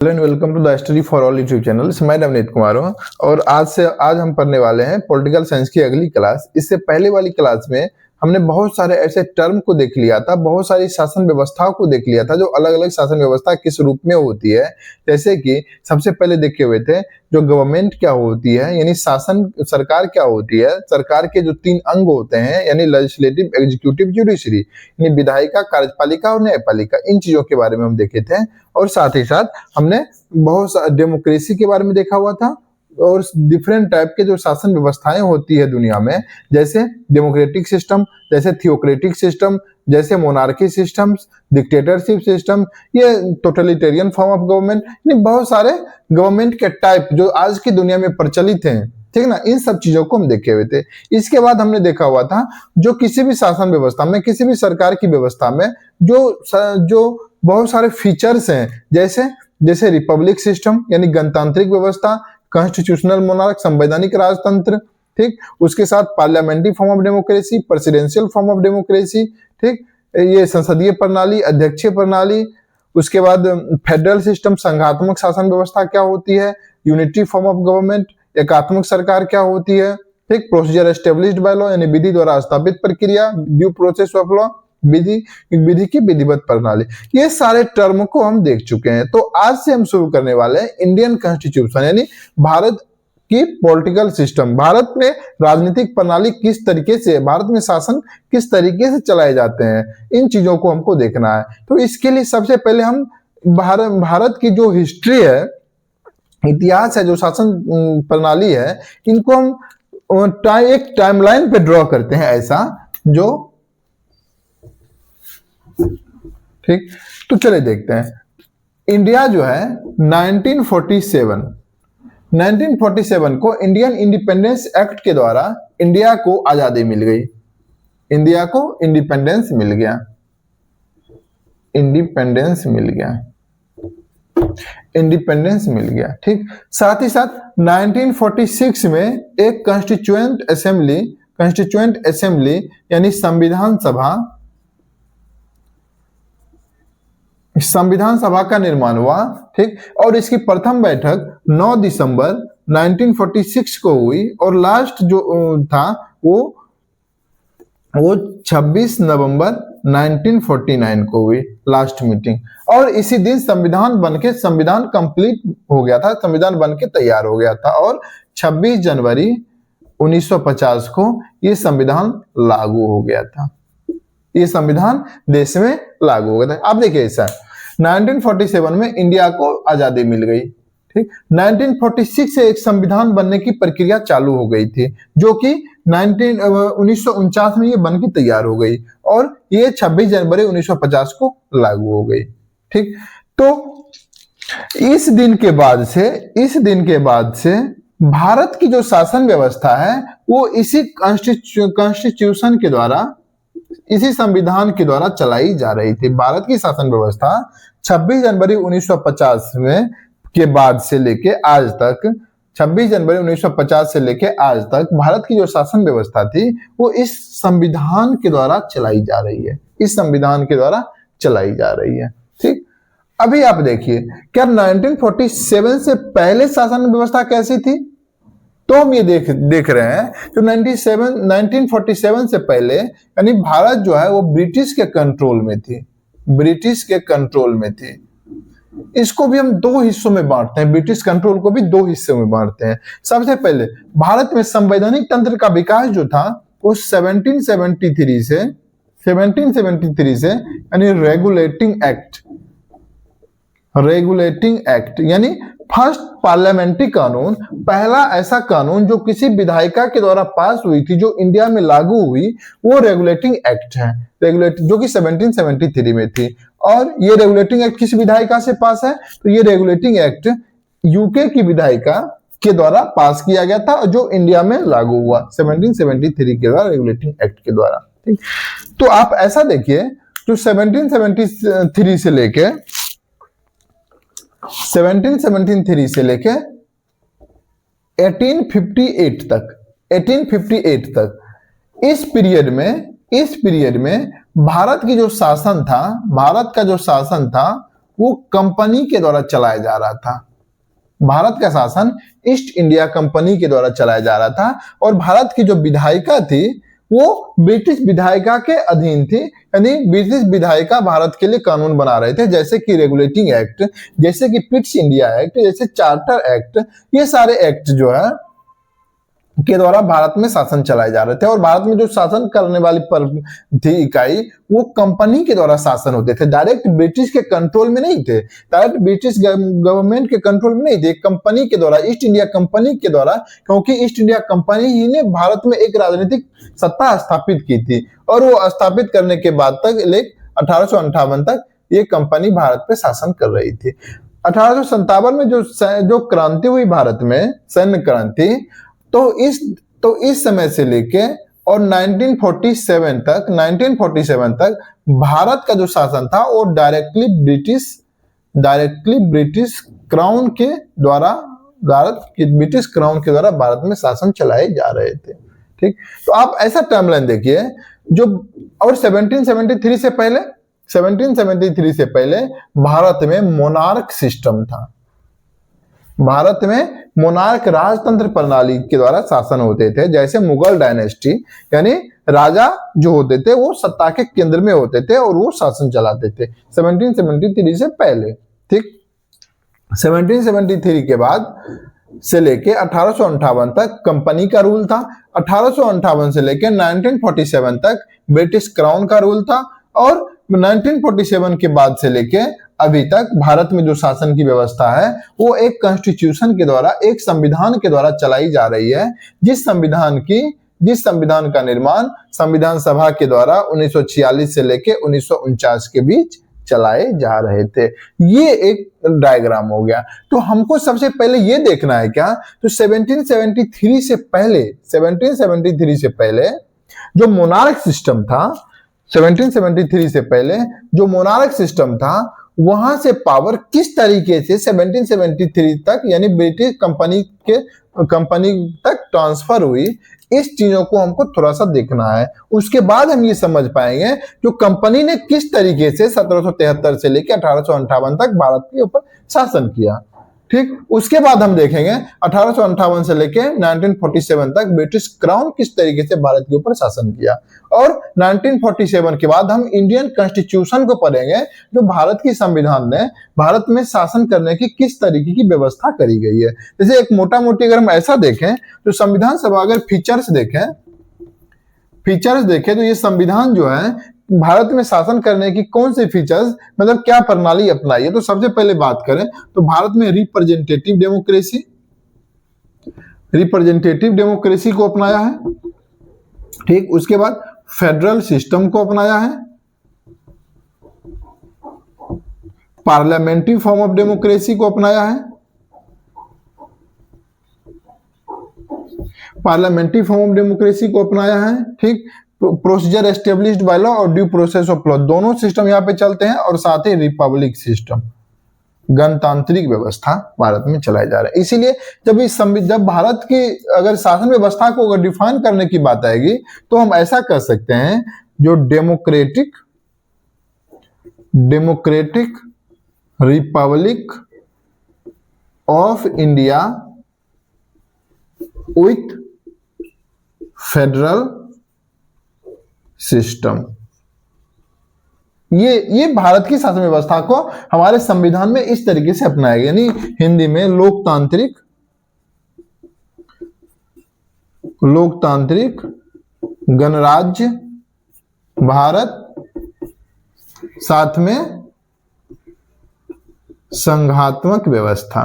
Hello and welcome to the study for all YouTube channel. मैं नवनीत कुमार हूँ और आज हम पढ़ने वाले हैं पॉलिटिकल साइंस की अगली क्लास। इससे पहले वाली क्लास में हमने बहुत सारे ऐसे टर्म को देख लिया था, बहुत सारी शासन व्यवस्थाओं को देख लिया था जो अलग अलग शासन व्यवस्था किस रूप में होती है। जैसे कि सबसे पहले देखे हुए थे जो गवर्नमेंट क्या होती है, यानी शासन सरकार क्या होती है। सरकार के जो 3 अंग होते हैं यानी लेजिस्लेटिव, एग्जीक्यूटिव, जुडिशरी, यानी विधायिका, कार्यपालिका और न्यायपालिका, इन चीजों के बारे में हम देखे थे। और साथ ही साथ हमने बहुत डेमोक्रेसी के बारे में देखा हुआ था और डिफरेंट टाइप के जो शासन व्यवस्थाएं होती है दुनिया में, जैसे डेमोक्रेटिक सिस्टम, जैसे थियोक्रेटिक सिस्टम, जैसे मोनार्की सिस्टम्स, डिक्टेटरशिप सिस्टम, ये टोटलिटेरियन फॉर्म ऑफ गवर्नमेंट, यानी बहुत सारे गवर्नमेंट के टाइप जो आज की दुनिया में प्रचलित हैं, ठीक ना। इन सब चीजों को हम देखे हुए थे। इसके बाद हमने देखा हुआ था जो किसी भी शासन व्यवस्था में, किसी भी सरकार की व्यवस्था में जो बहुत सारे फीचर्स हैं, जैसे रिपब्लिक सिस्टम यानी गणतांत्रिक व्यवस्था, कॉन्स्टिट्यूशनल मोनार्क संवैधानिक राजतंत्र, ठीक, उसके साथ parliamentary form of democracy, presidential form of democracy, ठीक, ये संसदीय प्रणाली, अध्यक्षीय प्रणाली, उसके बाद फेडरल सिस्टम संघात्मक शासन व्यवस्था क्या होती है, यूनिटरी फॉर्म ऑफ गवर्नमेंट एकात्मक सरकार क्या होती है, ठीक, प्रोसीजर एस्टेब्लिश्ड बाय लॉ यानी विधि द्वारा स्थापित प्रक्रिया, ड्यू प्रोसेस ऑफ लॉ, विधि की विधिवत प्रणाली, ये सारे टर्म को हम देख चुके हैं। तो आज से हम शुरू करने वाले हैं इंडियन कॉन्स्टिट्यूशन यानी भारत की पॉलिटिकल सिस्टम, भारत में राजनीतिक प्रणाली किस तरीके से, भारत में शासन किस तरीके से चलाए जाते हैं, इन चीजों को हमको देखना है। तो इसके लिए सबसे पहले हम भारत की जो हिस्ट्री है, इतिहास है, जो शासन प्रणाली है, इनको हम एक टाइमलाइन पे ड्रॉ करते हैं ऐसा जो, ठीक। तो चले देखते हैं। इंडिया जो है 1947 को इंडियन इंडिपेंडेंस एक्ट के द्वारा इंडिया को आजादी मिल गई, इंडिया को इंडिपेंडेंस मिल गया, इंडिपेंडेंस मिल गया, ठीक। साथ ही साथ 1946 में एक कॉन्स्टिट्यूएंट असेंबली यानी संविधान सभा का निर्माण हुआ, ठीक। और इसकी प्रथम बैठक 9 दिसंबर 1946 को हुई और लास्ट जो था वो 26 नवंबर 1949 को हुई लास्ट मीटिंग। और इसी दिन संविधान कंप्लीट हो गया था, संविधान बनके तैयार हो गया था और 26 जनवरी 1950 को ये संविधान लागू हो गया था, ये संविधान देश में लागू हो गया था। अब देखिए ऐसा 1947 में इंडिया को आजादी मिल गई, ठीक। 1946 से एक संविधान बनने की प्रक्रिया चालू हो गई थी जो कि 1949 में ये बनके तैयार हो गई और ये 26 जनवरी 1950 को लागू हो गई, ठीक। तो इस दिन के बाद से भारत की जो शासन व्यवस्था है वो इसी कॉन्स्टिट्यूशन के द्वारा, इसी संविधान के द्वारा चलाई जा रही थी। भारत की शासन व्यवस्था 26 जनवरी 1950 में के बाद से लेके आज तक, 26 जनवरी 1950 से लेके आज तक भारत की जो शासन व्यवस्था थी वो इस संविधान के द्वारा चलाई जा रही है, इस संविधान के द्वारा चलाई जा रही है, ठीक। अभी आप देखिए क्या 1947 से पहले शासन व्यवस्था कैसी थी, तो हम ये देख रहे हैं जो 1947 से पहले यानी भारत जो है वो ब्रिटिश के कंट्रोल में थी, इसको भी हम 2 हिस्सों में बांटते हैं, ब्रिटिश कंट्रोल को भी 2 हिस्सों में बांटते हैं। सबसे पहले भारत में संवैधानिक तंत्र का विकास जो था वो 1773 से यानी रेगुलेटिंग एक्ट यानी फर्स्ट पार्लियामेंट्री कानून, पहला ऐसा कानून जो किसी विधायिका के द्वारा पास हुई थी जो इंडिया में लागू हुई, वो रेगुलेटिंग एक्ट है, जो कि 1773 में थी। और ये रेगुलेटिंग एक्ट किस विधायिका से पास है, तो ये रेगुलेटिंग एक्ट यूके की विधायिका के द्वारा पास किया गया था जो इंडिया में लागू हुआ 1773 के द्वारा, रेगुलेटिंग एक्ट के द्वारा, ठीक। तो आप ऐसा देखिए जो 1773 से लेके 1858 तक इस पीरियड में भारत का जो शासन था वो कंपनी के द्वारा चलाया जा रहा था। भारत का शासन ईस्ट इंडिया कंपनी के द्वारा चलाया जा रहा था और भारत की जो विधायिका थी वो ब्रिटिश विधायिका के अधीन थी, यानी ब्रिटिश विधायिका भारत के लिए कानून बना रहे थे, जैसे कि रेगुलेटिंग एक्ट, जैसे कि पिट्स इंडिया एक्ट, जैसे चार्टर एक्ट, ये सारे एक्ट जो है के द्वारा भारत में शासन चलाए जा रहे थे। और भारत में जो शासन करने वाली थी इकाई, वो कंपनी के द्वारा शासन होते थे, डायरेक्ट ब्रिटिश के कंट्रोल में नहीं थे, डायरेक्ट ब्रिटिश गवर्नमेंट के कंट्रोल में नहीं थे, कंपनी के द्वारा, ईस्ट इंडिया कंपनी के द्वारा, क्योंकि ईस्ट इंडिया कंपनी ही ने भारत में एक राजनीतिक सत्ता स्थापित की थी और वो स्थापित करने के बाद तक 1858 तक ये कंपनी भारत पे शासन कर रही थी। 1857 में जो क्रांति हुई भारत में, सैन्य क्रांति, तो इस समय से लेके और 1947 तक भारत का जो शासन था वो डायरेक्टली ब्रिटिश क्राउन के द्वारा भारत में शासन चलाए जा रहे थे। ठीक, तो आप ऐसा टाइमलाइन देखिए जो, और 1773 से पहले भारत में मोनार्क सिस्टम था। भारत में मोनार्क राजतंत्र प्रणाली के द्वारा शासन होते थे, जैसे मुगल डायनेस्टी, यानी राजा जो होते थे वो सत्ता के केंद्र में होते थे और वो शासन चलाते थे 1773 से पहले। ठीक, 1773 के बाद से लेके 1858 तक कंपनी का रूल था, 1858 से लेके 1947 तक ब्रिटिश क्राउन का रूल था और 1947 के बाद से लेके अभी तक भारत में जो शासन की व्यवस्था है वो एक कॉन्स्टिट्यूशन के द्वारा, एक संविधान के द्वारा चलाई जा रही है, जिस संविधान का निर्माण संविधान सभा के द्वारा 1946 से लेके 1949 के बीच चलाए जा रहे थे। ये एक डायग्राम हो गया। तो हमको सबसे पहले ये देखना है क्या, तो 1773 से पहले जो मोनार्क सिस्टम था, 1773 से पहले जो मोनार्क सिस्टम था, वहां से पावर किस तरीके से 1773 तक, यानी ब्रिटिश कंपनी तक ट्रांसफर हुई, इस चीजों को हमको थोड़ा सा देखना है। उसके बाद हम ये समझ पाएंगे जो कंपनी ने किस तरीके से 1773 से लेकर 1858 तक भारत के ऊपर शासन किया। ठीक, उसके बाद हम देखेंगे 1858 से लेके 1947 तक ब्रिटिश क्राउन किस तरीके से भारत के ऊपर शासन किया, और 1947 के बाद हम इंडियन कॉन्स्टिट्यूशन को पढ़ेंगे, जो भारत की संविधान ने भारत में शासन करने की किस तरीके की व्यवस्था करी गई है। जैसे एक मोटा मोटी अगर हम ऐसा देखें तो संविधान सभा, अगर फीचर्स देखें तो ये संविधान जो है भारत में शासन करने की कौन से फीचर्स, मतलब क्या प्रणाली अपनाई है। तो सबसे पहले बात करें तो भारत में रिप्रेजेंटेटिव डेमोक्रेसी को अपनाया है। ठीक, उसके बाद फेडरल सिस्टम को अपनाया है, पार्लियामेंट्री फॉर्म ऑफ डेमोक्रेसी को अपनाया है, ठीक, प्रोसीजर एस्टेब्लिश्ड बाय लॉ और ड्यू प्रोसेस ऑफ लॉ, दोनों सिस्टम यहाँ पे चलते हैं, और साथ ही रिपब्लिक सिस्टम, गणतांत्रिक व्यवस्था भारत में चलाया जा रहा है। इसीलिए जब भारत की अगर शासन व्यवस्था को अगर डिफाइन करने की बात आएगी तो हम ऐसा कर सकते हैं, जो democratic Republic of India with federal system, ये भारत की शासन व्यवस्था को हमारे संविधान में इस तरीके से अपनाया गया, यानी हिंदी में लोकतांत्रिक गणराज्य भारत, साथ में संघात्मक व्यवस्था,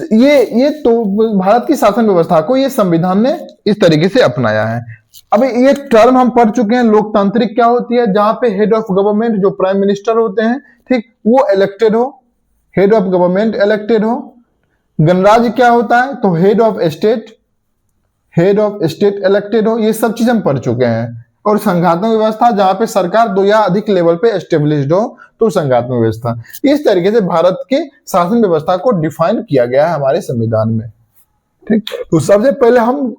ये तो भारत की शासन व्यवस्था को ये संविधान ने इस तरीके से अपनाया है। अब ये टर्म हम पढ़ चुके हैं, लोकतांत्रिक क्या होती है, जहां पे हेड ऑफ गवर्नमेंट जो प्राइम मिनिस्टर होते हैं, ठीक, वो इलेक्टेड हो, हेड ऑफ गवर्नमेंट इलेक्टेड हो। गणराज्य क्या होता है, तो हेड ऑफ स्टेट इलेक्टेड हो। ये सब चीज हम पढ़ चुके हैं। और संघात्मक व्यवस्था, जहां पे सरकार 2 या अधिक लेवल पे एस्टेब्लिश्ड हो, तो संघात्मक व्यवस्था। इस तरीके से भारत के शासन व्यवस्था को डिफाइन किया गया है हमारे संविधान में। ठीक, तो सबसे पहले हम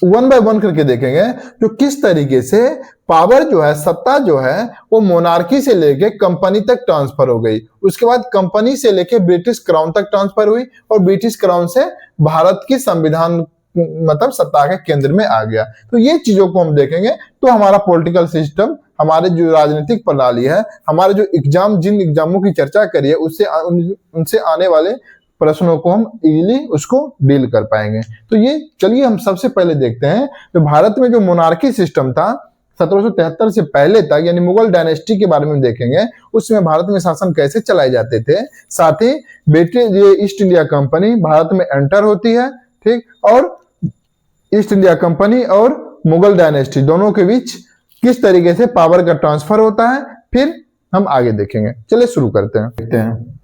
वन बाय वन करके देखेंगे जो किस तरीके से पावर जो है, सत्ता जो है, वो मोनार्की से लेके कंपनी तक ट्रांसफर हो गई। उसके बाद कंपनी से लेके ब्रिटिश क्राउन तक ट्रांसफर हुई और ब्रिटिश क्राउन से भारत की संविधान मतलब सत्ता के केंद्र में आ गया। तो ये चीजों को हम देखेंगे तो हमारा पॉलिटिकल सिस्टम, हमारे जो राजनीतिक प्रणाली है, हमारे जो एग्जाम, जिन एग्जामों की चर्चा करी है उससे उनसे आने वाले प्रश्नों को हम इजीली उसको डील कर पाएंगे। तो ये चलिए हम सबसे पहले देखते हैं तो भारत में जो मोनार्की सिस्टम था 1773 से पहले तक, यानी मुगल डायनेस्टी के बारे में देखेंगे, उसमें भारत में शासन कैसे चलाए जाते थे। साथ ही British East India company Bharat में एंटर होती है, ठीक, और ईस्ट इंडिया कंपनी और मुगल डायनेस्टी दोनों के बीच किस तरीके से पावर का ट्रांसफर होता है, फिर हम आगे देखेंगे। चलिए शुरू करते हैं, देखते हैं।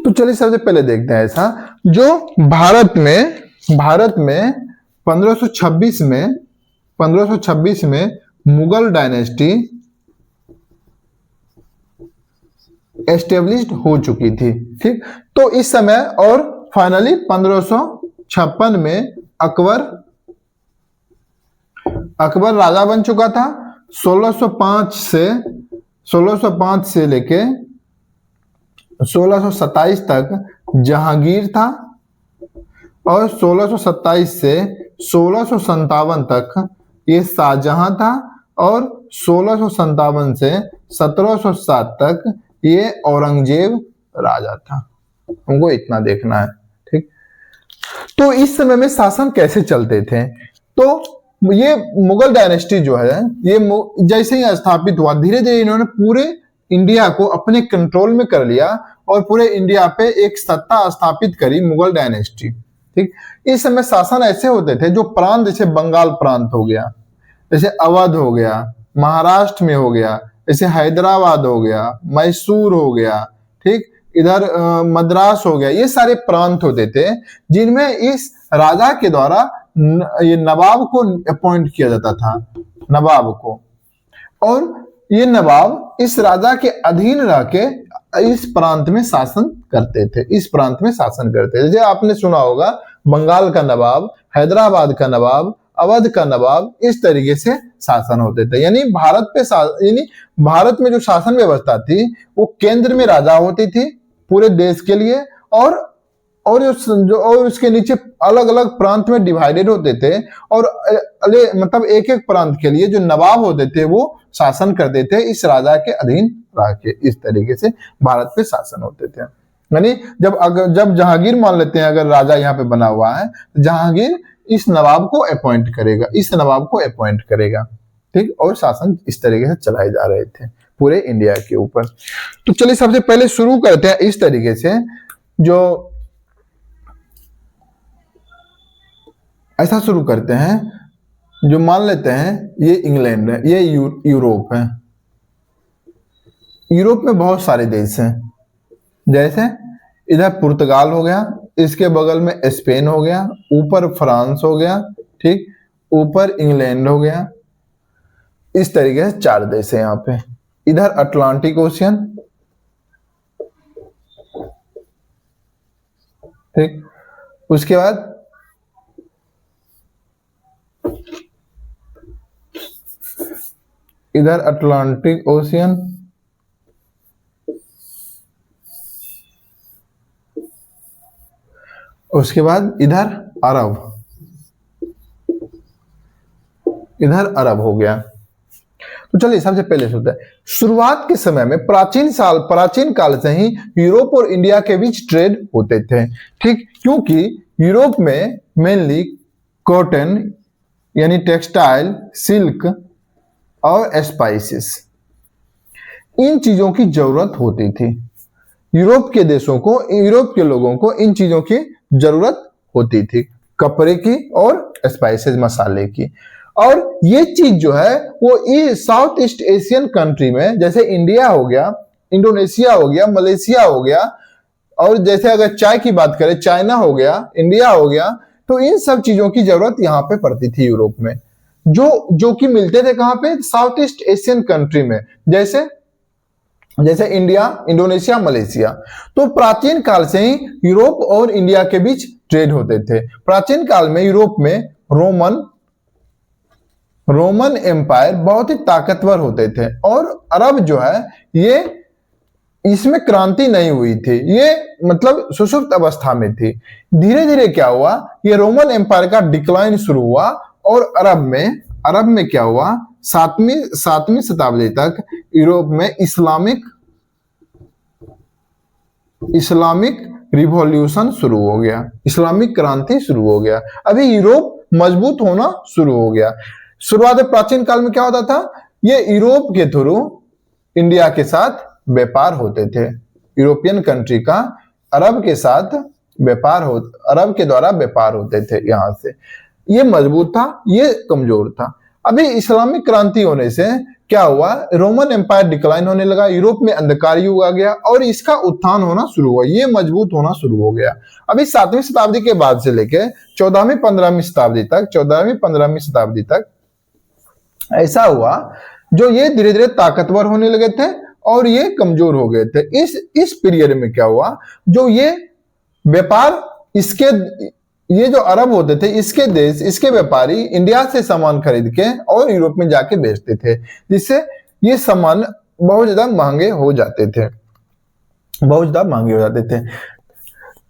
तो चलिए सबसे पहले देखते हैं ऐसा जो भारत में 1526 में मुगल डायनेस्टी एस्टेब्लिश्ड हो चुकी थी, ठीक। तो इस समय और फाइनली 1556 में अकबर राजा बन चुका था। 1605 से लेके 1627 तक जहांगीर था और 1627 से 1657 तक ये शाहजहां था और 1657 से 1707 तक ये औरंगजेब राजा था। हमको इतना देखना है, ठीक। तो इस समय में शासन कैसे चलते थे, तो ये मुगल डायनेस्टी जो है ये जैसे ही स्थापित हुआ, धीरे धीरे इन्होंने पूरे इंडिया को अपने कंट्रोल में कर लिया और पूरे इंडिया पे एक सत्ता स्थापित करी मुगल डायनेस्टी, ठीक। इस समय शासन ऐसे होते थे जो प्रांत, जैसे बंगाल प्रांत हो गया, जैसे अवध हो गया, महाराष्ट्र में हो गया, जैसे हैदराबाद हो गया, मैसूर हो गया, ठीक, इधर मद्रास हो गया, ये सारे प्रांत होते थे जिनमें इस राजा के द्वारा ये नवाब को अपॉइंट किया जाता था, नवाब को, और ये नवाब इस राजा के अधीन रह के इस प्रांत में शासन करते थे, जैसे आपने सुना होगा बंगाल का नवाब, हैदराबाद का नवाब, अवध का नवाब, इस तरीके से शासन होते थे। यानी भारत में जो शासन व्यवस्था थी वो केंद्र में राजा होती थी पूरे देश के लिए, और उसके नीचे अलग अलग प्रांत में डिवाइडेड होते थे, और मतलब एक एक प्रांत के लिए जो नवाब होते थे वो शासन करते थे इस राजा के अधीन रह के। इस तरीके से भारत पे शासन होते थे। यानी जब जहांगीर मान लेते हैं अगर राजा यहाँ पे बना हुआ है, जहांगीर इस नवाब को अपॉइंट करेगा, ठीक, और शासन इस तरीके से चलाए जा रहे थे पूरे इंडिया के ऊपर। तो चलिए सबसे पहले शुरू करते हैं इस तरीके से, जो ऐसा शुरू करते हैं, जो मान लेते हैं ये इंग्लैंड है, ये यूरोप है। यूरोप में बहुत सारे देश हैं, जैसे इधर पुर्तगाल हो गया, इसके बगल में स्पेन हो गया, ऊपर फ्रांस हो गया, ठीक, ऊपर इंग्लैंड हो गया। इस तरीके से 4 देश है यहाँ पे। इधर अटलांटिक ओशियन, ठीक, उसके बाद इधर अटलांटिक ओशियन, उसके बाद इधर अरब हो गया। तो चलिए सबसे पहले सुनते हैं। शुरुआत के समय में प्राचीन काल से ही यूरोप और इंडिया के बीच ट्रेड होते थे, ठीक, क्योंकि यूरोप में मेनली कॉटन यानी टेक्सटाइल, सिल्क और स्पाइसेस, इन चीजों की जरूरत होती थी। यूरोप के लोगों को इन चीजों की जरूरत होती थी, कपड़े की और स्पाइसेस, मसाले की। और ये चीज जो है वो साउथ ईस्ट एशियन कंट्री में, जैसे इंडिया हो गया, इंडोनेशिया हो गया, मलेशिया हो गया, और जैसे अगर चाय की बात करें, चाइना हो गया, इंडिया हो गया, तो इन सब चीजों की जरूरत यहाँ पे पड़ती थी यूरोप में। जो कि मिलते थे कहां पे, साउथ ईस्ट एशियन कंट्री में, जैसे जैसे इंडिया, इंडोनेशिया, मलेशिया। तो प्राचीन काल से ही यूरोप और इंडिया के बीच ट्रेड होते थे। प्राचीन काल में यूरोप में रोमन एम्पायर बहुत ही ताकतवर होते थे, और अरब जो है ये इसमें क्रांति नहीं हुई थी, ये मतलब सुषुप्त अवस्था में थी। धीरे धीरे क्या हुआ, ये रोमन एम्पायर का डिक्लाइन शुरू हुआ, और अरब में क्या हुआ, सातवीं शताब्दी तक यूरोप में इस्लामिक रिवॉल्यूशन शुरू हो गया, इस्लामिक क्रांति शुरू हो गया। अभी यूरोप मजबूत होना शुरू हो गया। शुरुआत में प्राचीन काल में क्या होता था, ये यूरोप के थ्रू इंडिया के साथ व्यापार होते थे। यूरोपियन कंट्री का अरब के साथ अरब के द्वारा व्यापार होते थे। यहां से ये मजबूत था, ये कमजोर था। अभी इस्लामिक क्रांति होने से क्या हुआ, रोमन एम्पायर डिक्लाइन होने लगा, यूरोप में अंधकार युग आ गया और इसका उत्थान होना शुरू हुआ, ये मजबूत होना शुरू हो गया। अभी 7वीं शताब्दी के बाद से लेके 14वीं-15वीं शताब्दी तक ऐसा हुआ, जो ये धीरे धीरे ताकतवर होने लगे थे और ये कमजोर हो गए थे। इस पीरियड में क्या हुआ, जो ये व्यापार, ये जो अरब होते थे, इसके व्यापारी इंडिया से सामान खरीद के और यूरोप में जाके बेचते थे, जिससे ये सामान बहुत ज्यादा महंगे हो जाते थे।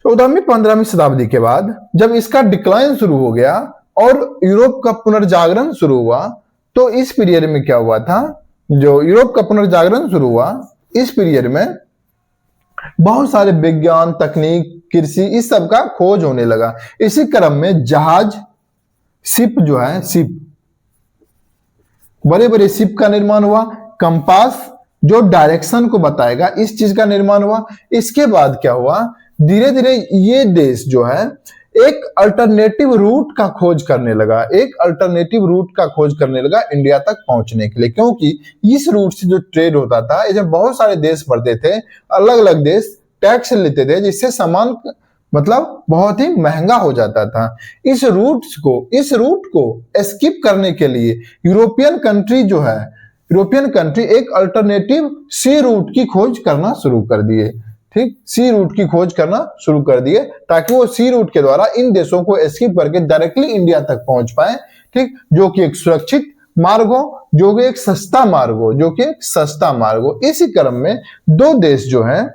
14वीं-15वीं शताब्दी के बाद जब इसका डिक्लाइन शुरू हो गया और यूरोप का पुनर्जागरण शुरू हुआ, तो इस पीरियड में क्या हुआ था, जो यूरोप का पुनर्जागरण शुरू हुआ, इस पीरियड में बहुत सारे विज्ञान, तकनीक, कृषि, इस सब का खोज होने लगा। इसी क्रम में जहाज, शिप जो है, बड़े बड़े शिप का निर्माण हुआ। कंपास जो डायरेक्शन को बताएगा, इस चीज का निर्माण हुआ। इसके बाद क्या हुआ, धीरे धीरे ये देश जो है एक अल्टरनेटिव रूट का खोज करने लगा, इंडिया तक पहुंचने के लिए, क्योंकि इस रूट से जो ट्रेड होता था, इसमें बहुत सारे देश पड़ते थे, अलग अलग देश टैक्स लेते थे, जिससे सामान मतलब बहुत ही महंगा हो जाता था। इस रूट को स्किप करने के लिए यूरोपियन कंट्री एक अल्टरनेटिव सी रूट की खोज करना शुरू कर दिए। ठीक, सी रूट की खोज करना शुरू कर दिए, ताकि वो सी रूट के द्वारा इन देशों को स्किप करके डायरेक्टली इंडिया तक पहुंच पाए। ठीक, जो कि एक सुरक्षित मार्ग हो, जो कि एक सस्ता मार्ग हो। इसी क्रम में दो देश जो हैं,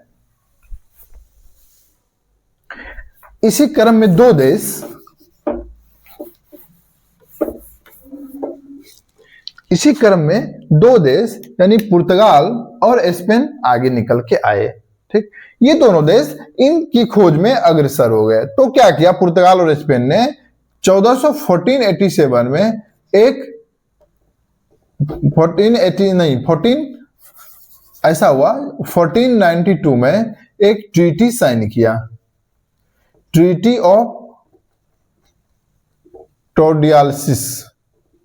यानी पुर्तगाल और स्पेन आगे निकल के आए। ठीक, ये दोनों देश इनकी खोज में अग्रसर हो गए। तो क्या किया पुर्तगाल और स्पेन ने, 1487 में ऐसा हुआ, 1492 में एक ट्रीटी साइन किया, ट्रीटी ऑफ टोर्डियालिस,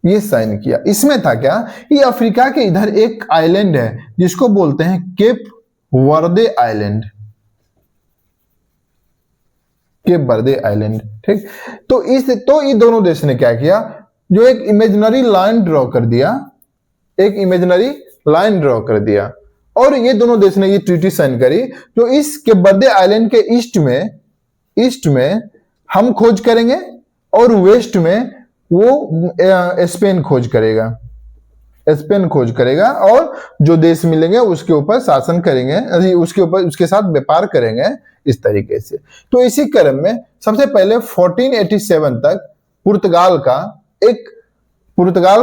ये साइन किया। इसमें था क्या, ये अफ्रीका के इधर एक आइलैंड है जिसको बोलते हैं केप वर्दे आइलैंड। ठीक, तो ये दोनों देश ने क्या किया, जो एक इमेजिनरी लाइन ड्रॉ कर दिया, और ये दोनों देश ने ये ट्रीटी साइन करी, जो इस केप वर्दे आइलैंड के ईस्ट में हम खोज करेंगे और वेस्ट में वो स्पेन खोज करेगा, और जो देश मिलेंगे उसके ऊपर शासन करेंगे, उसके साथ व्यापार करेंगे, इस तरीके से। तो इसी क्रम में सबसे पहले 1487 तक पुर्तगाल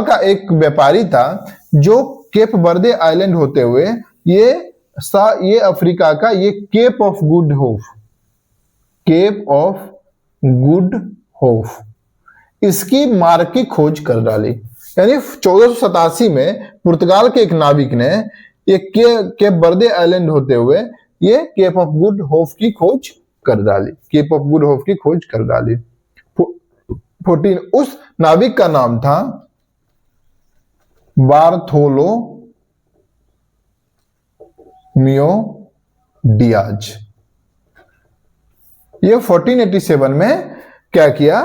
का एक व्यापारी था, जो केप वर्दे आइलैंड होते हुए ये अफ्रीका का ये केप ऑफ गुड होप इसकी मार्ग की खोज कर डाली। यानी 1487 में पुर्तगाल के एक नाविक ने ये केप वर्दे आइलैंड होते हुए ये केप ऑफ गुड होप की खोज कर डाली। 14 उस नाविक का नाम था बार्थोलोमियो डियाज। ये 1487 में क्या किया,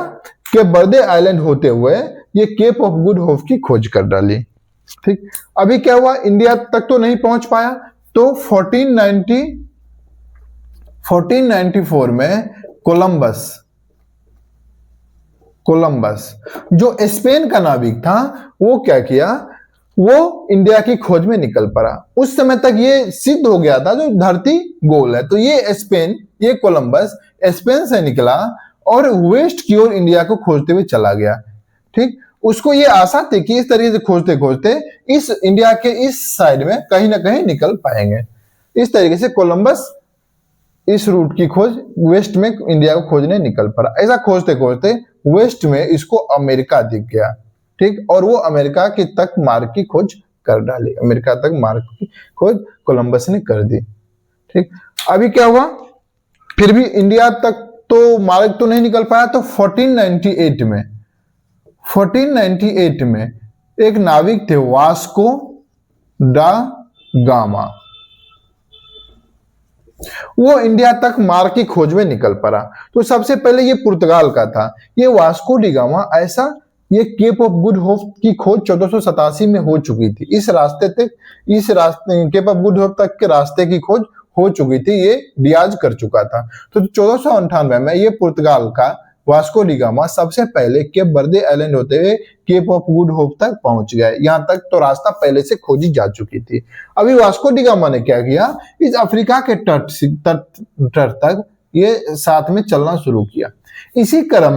केप वर्दे आइलैंड होते हुए ये केप ऑफ गुड होप की खोज कर डाली। ठीक, अभी क्या हुआ, इंडिया तक तो नहीं पहुंच पाया, तो 1494 में कोलंबस जो स्पेन का नाविक था, वो क्या किया, वो इंडिया की खोज में निकल पड़ा। उस समय तक ये सिद्ध हो गया था जो धरती गोल है, तो ये कोलंबस स्पेन से निकला और वेस्ट की ओर इंडिया को खोजते हुए चला गया। ठीक, उसको ये आशा थी कि इस तरीके से खोजते खोजते इस इंडिया के इस साइड में कहीं ना कहीं निकल पाएंगे। इस तरीके से कोलंबस इस रूट की खोज वेस्ट में इंडिया को खोजने निकल पड़ा। ऐसा खोजते खोजते वेस्ट में इसको अमेरिका दिख गया। ठीक, और वो अमेरिका की तक मार्ग की खोज कर डाली, अमेरिका तक मार्ग की खोज कोलंबस ने कर दी। ठीक, अभी क्या हुआ, फिर भी इंडिया तक तो मार्ग तो नहीं निकल पाया, तो 1498 में एक नाविक थे वास्को डा गामा, वो इंडिया तक मार्ग की खोज में निकल पड़ा। तो सबसे पहले ये पुर्तगाल का था, ये वास्को डी गामा, ऐसा ये केप ऑफ गुड होप की खोज 1487 में हो चुकी थी। इस रास्ते केप ऑफ गुड होप तक के रास्ते की खोज हो चुकी थी, ये डियाज कर चुका था। तो 1498 में ये पुर्तगाल का वास्को डी गामा सबसे पहले केप बर्दे आइलैंड होते हुए केप ऑफ गुड होप तक पहुंच गए। यहां तक तो रास्ता पहले से खोजी जा चुकी थी। अभी वास्को डी गामा ने क्या किया, इस अफ्रीका के तट तक ये साथ में चलना शुरू किया। इसी क्रम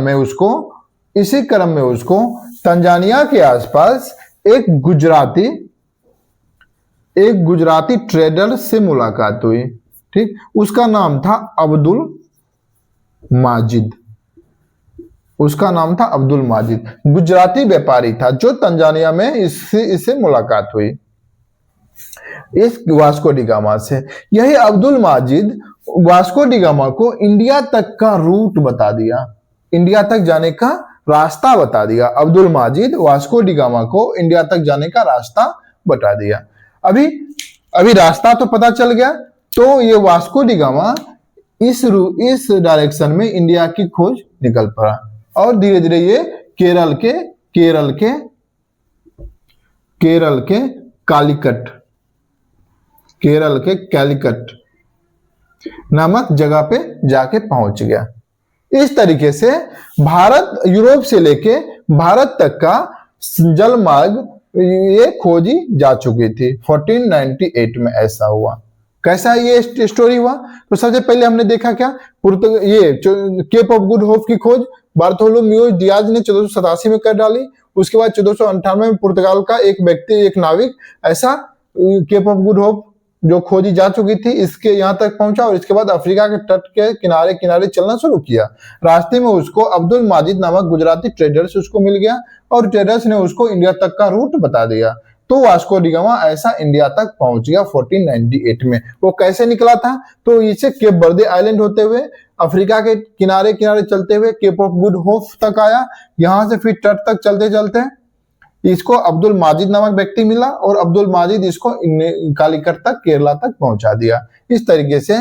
में उसको तंजानिया के आसपास एक गुजराती ट्रेडर से मुलाकात हुई। ठीक, उसका नाम था अब्दुल माजिद, गुजराती व्यापारी था जो तंजानिया में इससे मुलाकात हुई इस वास्को डी गामा से। यही Abdul Majid Vasco D gamma को इंडिया तक का रूट बता दिया, इंडिया तक जाने का रास्ता बता दिया। Abdul Majid Vasco D gamma को इंडिया तक जाने का रास्ता बता दिया। अभी रास्ता तो पता चल गया, तो ये वास्को डी गामा इस डायरेक्शन में इंडिया की खोज निकल पड़ा और धीरे धीरे ये केरल के कालीकट नामक जगह पे जाके पहुंच गया। इस तरीके से यूरोप से लेके भारत तक का जल मार्ग ये खोजी जा चुकी थी। 1498 में ऐसा हुआ। कैसा ये स्टोरी हुआ, तो सबसे पहले हमने देखा क्या, ये केप ऑफ गुड होप की खोज बार्थोलोम्यू डियाज ने 1487 में कर डाली। उसके बाद 1498 में पुर्तगाल का एक नाविक ऐसा केप ऑफ गुड होप जो खोजी जा चुकी थी इसके यहाँ तक पहुंचा और इसके बाद अफ्रीका के तट के किनारे किनारे चलना शुरू किया। रास्ते में उसको अब्दुल माजिद नामक गुजराती ट्रेडर से उसको मिल गया और ट्रेडर्स ने उसको इंडिया तक का रूट बता दिया। तो वास्को डी गामा ऐसा इंडिया तक पहुंच गया 1498 में। वो कैसे निकला था, तो इसे केप बर्दे आइलैंड होते हुए अफ्रीका के किनारे किनारे चलते हुए केप ऑफ गुड होप तक आया। यहां से फिर तट तक चलते चलते इसको अब्दुल माजिद नामक व्यक्ति मिला और अब्दुल माजिद इसको कालीकट तक, केरला तक पहुंचा दिया। इस तरीके से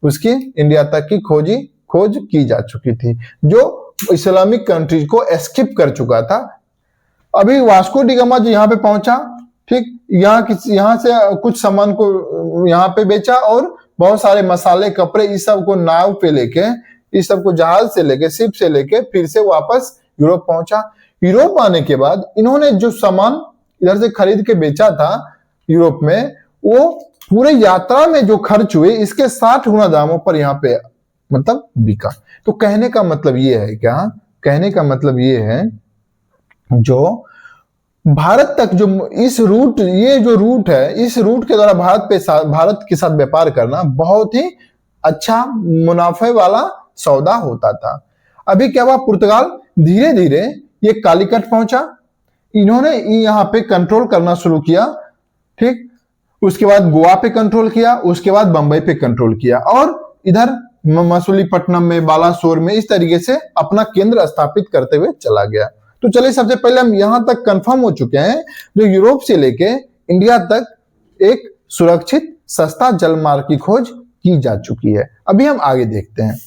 उसकी इंडिया तक की खोज की जा चुकी थी, जो इस्लामिक कंट्रीज को एस्केप कर चुका था। अभी वास्को डी गामा जो यहाँ पे पहुंचा, ठीक, यहाँ से कुछ सामान को यहाँ पे बेचा और बहुत सारे मसाले, कपड़े, इस सब को नाव पे लेके, इस सब को जहाज से लेके, शिप से लेके फिर से वापस यूरोप पहुंचा। यूरोप आने के बाद इन्होंने जो सामान इधर से खरीद के बेचा था यूरोप में, वो पूरे यात्रा में जो खर्च हुए इसके 60 गुना दामों पर यहाँ पे मतलब बिका। तो कहने का मतलब ये है क्या, कहने का मतलब ये है जो भारत तक जो ये जो रूट है, इस रूट के द्वारा भारत के साथ व्यापार करना बहुत ही अच्छा मुनाफे वाला सौदा होता था। अभी क्या हुआ, पुर्तगाल धीरे धीरे ये कालीकट पहुंचा, इन्होंने यहाँ पे कंट्रोल करना शुरू किया। ठीक, उसके बाद गोवा पे कंट्रोल किया, उसके बाद बंबई पे कंट्रोल किया और इधर मसूलीपट्टनम में, बालासोर में इस तरीके से अपना केंद्र स्थापित करते हुए चला गया। तो चलिए सबसे पहले हम यहां तक कंफर्म हो चुके हैं, जो यूरोप से लेके इंडिया तक एक सुरक्षित सस्ता जलमार्ग की खोज की जा चुकी है। अभी हम आगे देखते हैं,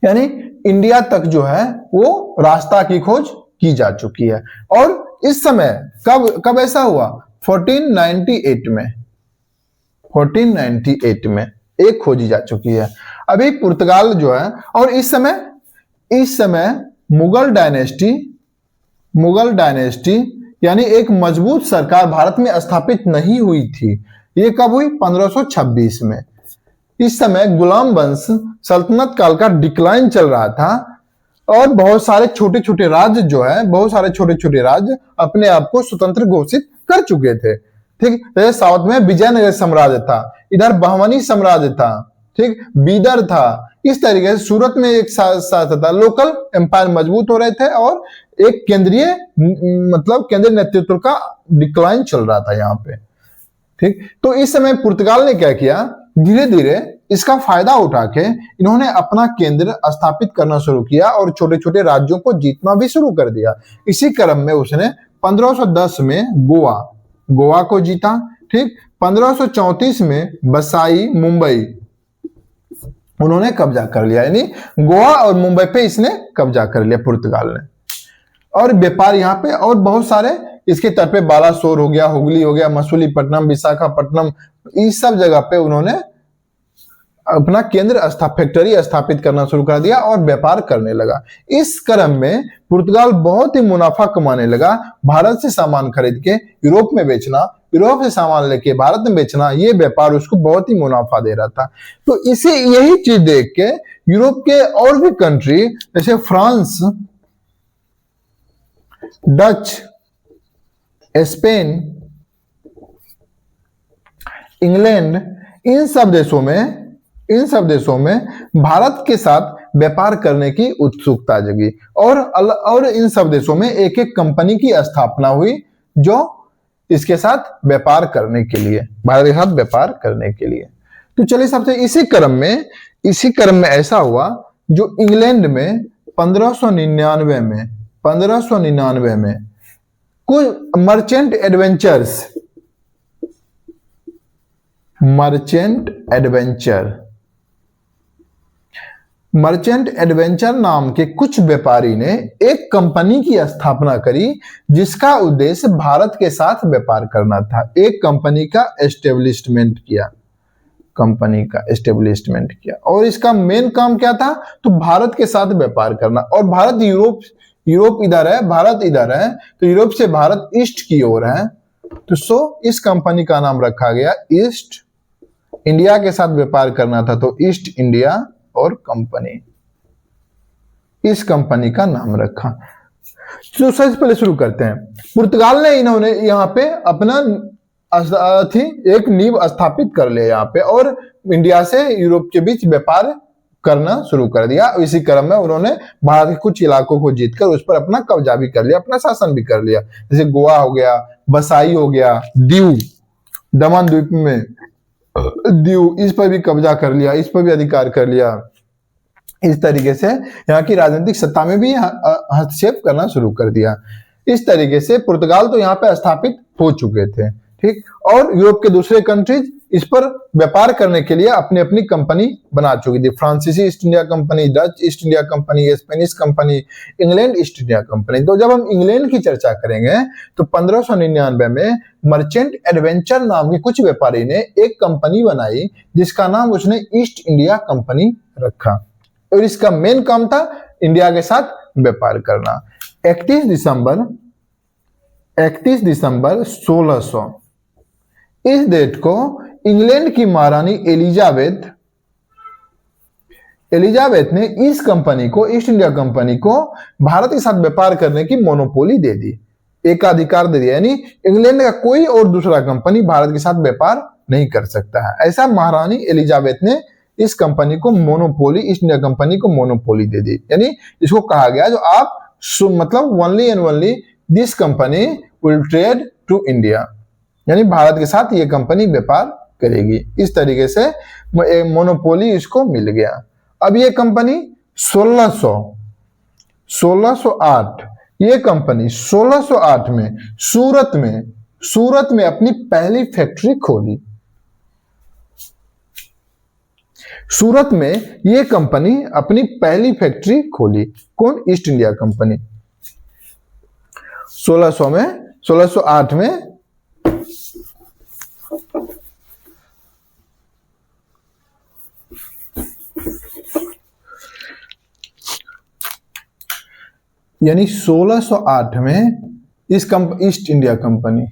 यानी इंडिया तक जो है वो रास्ता की खोज की जा चुकी है। और इस समय कब कब ऐसा हुआ? 1498 में, 1498 में एक खोजी जा चुकी है। अभी पुर्तगाल जो है, और इस समय मुगल डायनेस्टी यानी एक मजबूत सरकार भारत में स्थापित नहीं हुई थी। ये कब हुई? 1526 में। इस समय गुलाम वंश सल्तनत काल का डिक्लाइन चल रहा था और बहुत सारे छोटे छोटे राज्य अपने आप को स्वतंत्र घोषित कर चुके थे। ठीक, जैसे साउथ में विजयनगर साम्राज्य था, इधर बहमनी साम्राज्य था, ठीक, बीदर था। इस तरीके से सूरत में एक साथ था, लोकल एम्पायर मजबूत हो रहे थे और एक केंद्रीय नेतृत्व का डिक्लाइन चल रहा था यहाँ पे। ठीक, तो इस समय पुर्तगाल ने क्या किया? धीरे धीरे इसका फायदा उठा के इन्होंने अपना केंद्र स्थापित करना शुरू किया और छोटे छोटे राज्यों को जीतना भी शुरू कर दिया। इसी क्रम में उसने 1510 में गोवा को जीता। ठीक, 1534 में बसाई मुंबई उन्होंने कब्जा कर लिया, यानी गोवा और मुंबई पे इसने कब्जा कर लिया पुर्तगाल ने। और व्यापार यहाँ पे और बहुत सारे इसके तट पे बालासोर हो गया, हुगली हो गया, मछलीपट्टनम, विशाखापट्टनम, इस सब जगह पे उन्होंने अपना फैक्ट्री स्थापित करना शुरू कर दिया और व्यापार करने लगा। इस क्रम में पुर्तगाल बहुत ही मुनाफा कमाने लगा। भारत से सामान खरीद के यूरोप में बेचना, यूरोप से सामान लेके भारत में बेचना, ये व्यापार उसको बहुत ही मुनाफा दे रहा था। तो इसे यही चीज देख के यूरोप के और भी कंट्री जैसे फ्रांस, डच, स्पेन, इंग्लैंड, इन सब देशों में भारत के साथ व्यापार करने की उत्सुकता जगी और इन सब देशों में एक एक कंपनी की स्थापना हुई जो इसके साथ व्यापार करने के लिए, भारत के साथ व्यापार करने के लिए। तो चलिए सबसे इसी क्रम में ऐसा हुआ जो इंग्लैंड में 1599 में कुछ मर्चेंट एडवेंचर नाम के कुछ व्यापारी ने एक कंपनी की स्थापना करी जिसका उद्देश्य भारत के साथ व्यापार करना था। एक कंपनी का एस्टेब्लिशमेंट किया और इसका मेन काम क्या था? तो भारत के साथ व्यापार करना। और भारत यूरोप इधर है, भारत इधर है, तो यूरोप से भारत ईस्ट की ओर है, तो इस कंपनी का नाम रखा गया ईस्ट इंडिया। के साथ व्यापार करना था तो ईस्ट इंडिया और कंपनी, इस कंपनी का नाम रखा। तो सबसे पहले शुरू करते हैं। पुर्तगाल ने इन्होंने यहाँ पे अपना एक नींव स्थापित कर लिया यहाँ पे और इंडिया से यूरोप के बीच व्यापार करना शुरू कर दिया। इसी क्रम में उन्होंने भारत के कुछ इलाकों को जीतकर उस पर अपना कब्जा भी कर लिया, अपना शासन भी कर लिया। जैसे गोवा हो गया, बसाई हो गया, दीव, दमन द्वीप में दीव, इस पर भी कब्जा कर लिया, इस पर भी अधिकार कर लिया। इस तरीके से यहाँ की राजनीतिक सत्ता में भी हस्तक्षेप करना शुरू कर दिया। इस तरीके से पुर्तगाल तो यहाँ पे स्थापित हो चुके थे। ठीक, और यूरोप के दूसरे कंट्रीज इस पर व्यापार करने के लिए अपनी अपनी कंपनी बना चुकी थी। फ्रांसीसी east India company, Dutch east India company, Spanish company, England east India company. तो जब हम इंग्लैंड की चर्चा करेंगे तो 1599 में मर्चेंट एडवेंचर नाम के कुछ व्यापारी ने एक कंपनी बनाई जिसका नाम उसने ईस्ट इंडिया कंपनी रखा और इसका मेन काम था इंडिया के साथ व्यापार करना। 31 दिसंबर 1600 इस डेट को इंग्लैंड की महारानी एलिजाबेथ ने इस कंपनी को, ईस्ट इंडिया कंपनी को भारत के साथ व्यापार करने की मोनोपोली दे दी, एकाधिकार दे दिया। यानी इंग्लैंड का कोई और दूसरा कंपनी भारत के साथ व्यापार नहीं कर सकता है। ऐसा महारानी एलिजाबेथ ने इस कंपनी को मोनोपोली, ईस्ट इंडिया कंपनी को मोनोपोली दे दी। यानी इसको कहा गया जो आप only and only this company will trade to India, यानी भारत के साथ ये कंपनी व्यापार करेगी। इस तरीके से मोनोपोली इसको मिल गया। अब ये कंपनी 1608 ये कंपनी 1608 में सूरत में अपनी पहली फैक्ट्री खोली। सूरत में ये कंपनी अपनी पहली फैक्ट्री खोली। कौन? East India company. 1600 में, 1608 में यानी 1608 में east India company,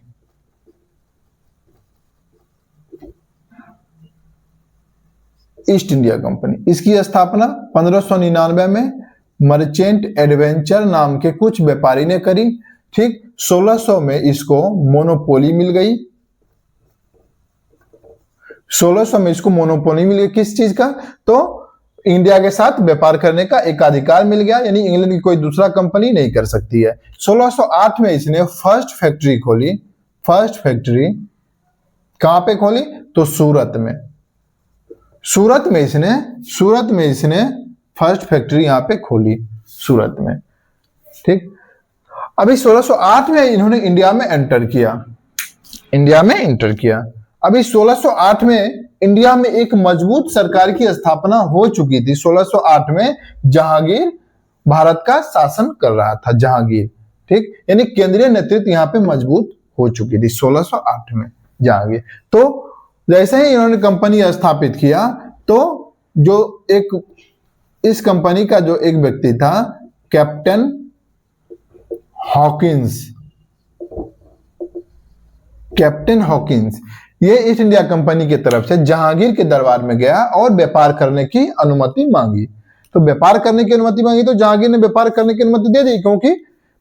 east India company, इसकी स्थापना 1599 में मर्चेंट एडवेंचर नाम के कुछ व्यापारी ने करी। ठीक, 1600 में इसको मोनोपोली मिल गई। 1600 में इसको मोनोपोली मिल गई किस चीज का? तो इंडिया के साथ व्यापार करने का एकाधिकार मिल गया, यानी इंग्लैंड की कोई दूसरा कंपनी नहीं कर सकती है। 1608 में इसने फर्स्ट फैक्ट्री खोली। फर्स्ट फैक्ट्री कहां पे खोली? तो सूरत में। सूरत में इसने फर्स्ट फैक्ट्री यहां पे खोली, सूरत में। ठीक, अभी 1608 में इन्होंने इंडिया में एंटर किया। अभी 1608 में इंडिया में एक मजबूत सरकार की स्थापना हो चुकी थी। 1608 में जहांगीर भारत का शासन कर रहा था, जहांगीर। ठीक, यानी केंद्रीय नेतृत्व यहाँ पे मजबूत हो चुकी थी 1608 में जहांगीर। तो जैसे ही इन्होंने कंपनी स्थापित किया, तो जो एक इस कंपनी का जो एक व्यक्ति था, कैप्टन हॉकिंस, ये ईस्ट इंडिया कंपनी की तरफ से जहांगीर के दरबार में गया और व्यापार करने की अनुमति मांगी। तो व्यापार करने की अनुमति मांगी तो जहांगीर ने व्यापार करने की अनुमति दे दी, क्योंकि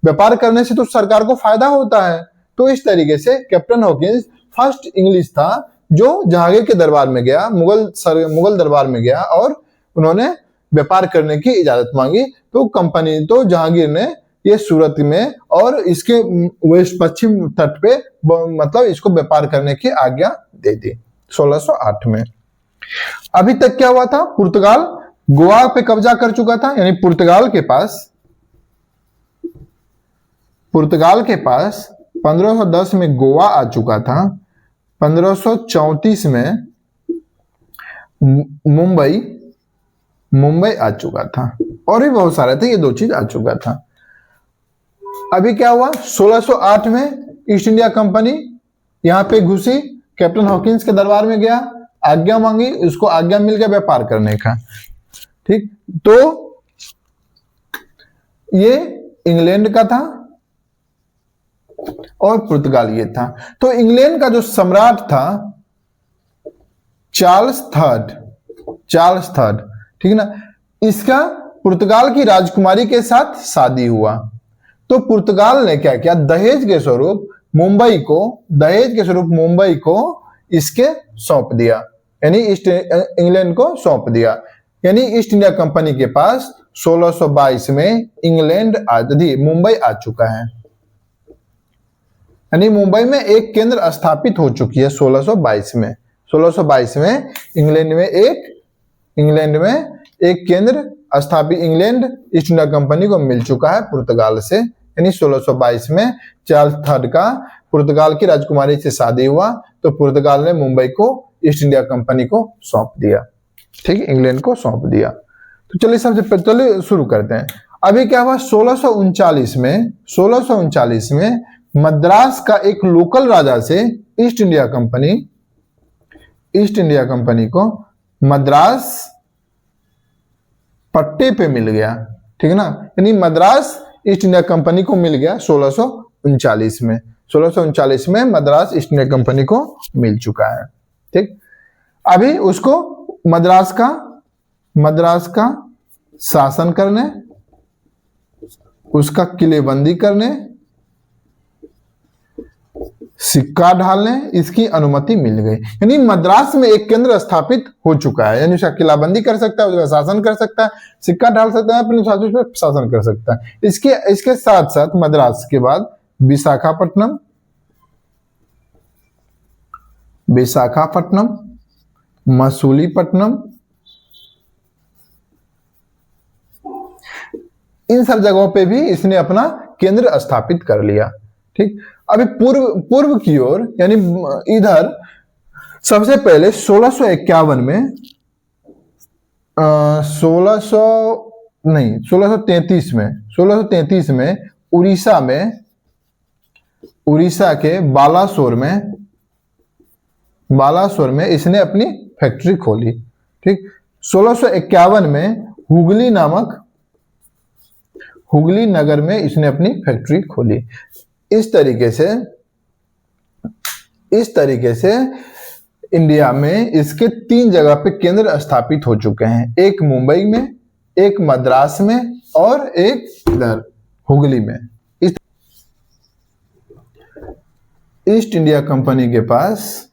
व्यापार करने से तो सरकार को फायदा होता है। तो इस तरीके से कैप्टन हॉकिंस फर्स्ट इंग्लिश था जो जहांगीर के दरबार में गया, मुगल दरबार में गया और उन्होंने व्यापार करने की इजाजत मांगी। तो जहांगीर ने ये सूरत में और इसके वेस्ट पश्चिम तट पे मतलब इसको व्यापार करने की आज्ञा दे दी 1608 में। अभी तक क्या हुआ था? पुर्तगाल गोवा पे कब्जा कर चुका था, यानी पुर्तगाल के पास 1510 में गोवा आ चुका था। 1534 में मुंबई आ चुका था, और भी बहुत सारे थे, ये दो चीज आ चुका था। अभी क्या हुआ? 1608 में ईस्ट इंडिया कंपनी यहां पे घुसी, कैप्टन हॉकिंस के दरबार में गया, आज्ञा मांगी, उसको आज्ञा मिल गया व्यापार करने का। ठीक, तो ये इंग्लैंड का था और पुर्तगाल ये था। तो इंग्लैंड का जो सम्राट था चार्ल्स थर्ड, ठीक है ना, इसका पुर्तगाल की राजकुमारी के साथ शादी हुआ। तो पुर्तगाल ने क्या किया? दहेज के स्वरूप मुंबई को इसके सौंप दिया, यानी इंग्लैंड को सौंप दिया। यानी ईस्ट इंडिया कंपनी के पास 1622 में मुंबई आ चुका है, यानी मुंबई में एक केंद्र स्थापित हो चुकी है 1622 में। 1622 में इंग्लैंड में एक केंद्र स्थापित, इंग्लैंड ईस्ट इंडिया कंपनी को मिल चुका है पुर्तगाल से। यानी 1622 में चार्ल्स थर्ड का पुर्तगाल की राजकुमारी से शादी हुआ, तो पुर्तगाल ने मुंबई को ईस्ट इंडिया कंपनी को सौंप दिया। ठीक है, इंग्लैंड को सौंप दिया। तो चलिए चलिए शुरू करते हैं। अभी क्या हुआ? 1639 में मद्रास का एक लोकल राजा से ईस्ट इंडिया कंपनी को मद्रास पट्टे पे मिल गया। ठीक है ना, यानी मद्रास ईस्ट इंडिया कंपनी को मिल गया 1639 में। 1639 में मद्रास ईस्ट इंडिया कंपनी को मिल चुका है। ठीक, अभी उसको मद्रास का शासन करने, उसका किलेबंदी करने, सिक्का ढालने इसकी अनुमति मिल गई। यानी मद्रास में एक केंद्र स्थापित हो चुका है, यानी उसका किलाबंदी कर सकता है, उसका शासन कर सकता है, सिक्का डाल सकता है, अपने शासन कर सकता है। इसके साथ साथ मद्रास के बाद विशाखापट्टनम, मसूलीपट्टनम, इन सब जगहों पे भी इसने अपना केंद्र स्थापित कर लिया। ठीक, अभी पूर्व की ओर, यानी इधर सबसे पहले 1651 में 1633 में उड़ीसा में उड़ीसा के बालासोर में इसने अपनी फैक्ट्री खोली। ठीक, 1651 में हुगली नगर में इसने अपनी फैक्ट्री खोली। इस तरीके से इंडिया में इसके 3 जगह पे केंद्र स्थापित हो चुके हैं, एक मुंबई में, एक मद्रास में और एक इधर हुगली में। ईस्ट इंडिया कंपनी के पास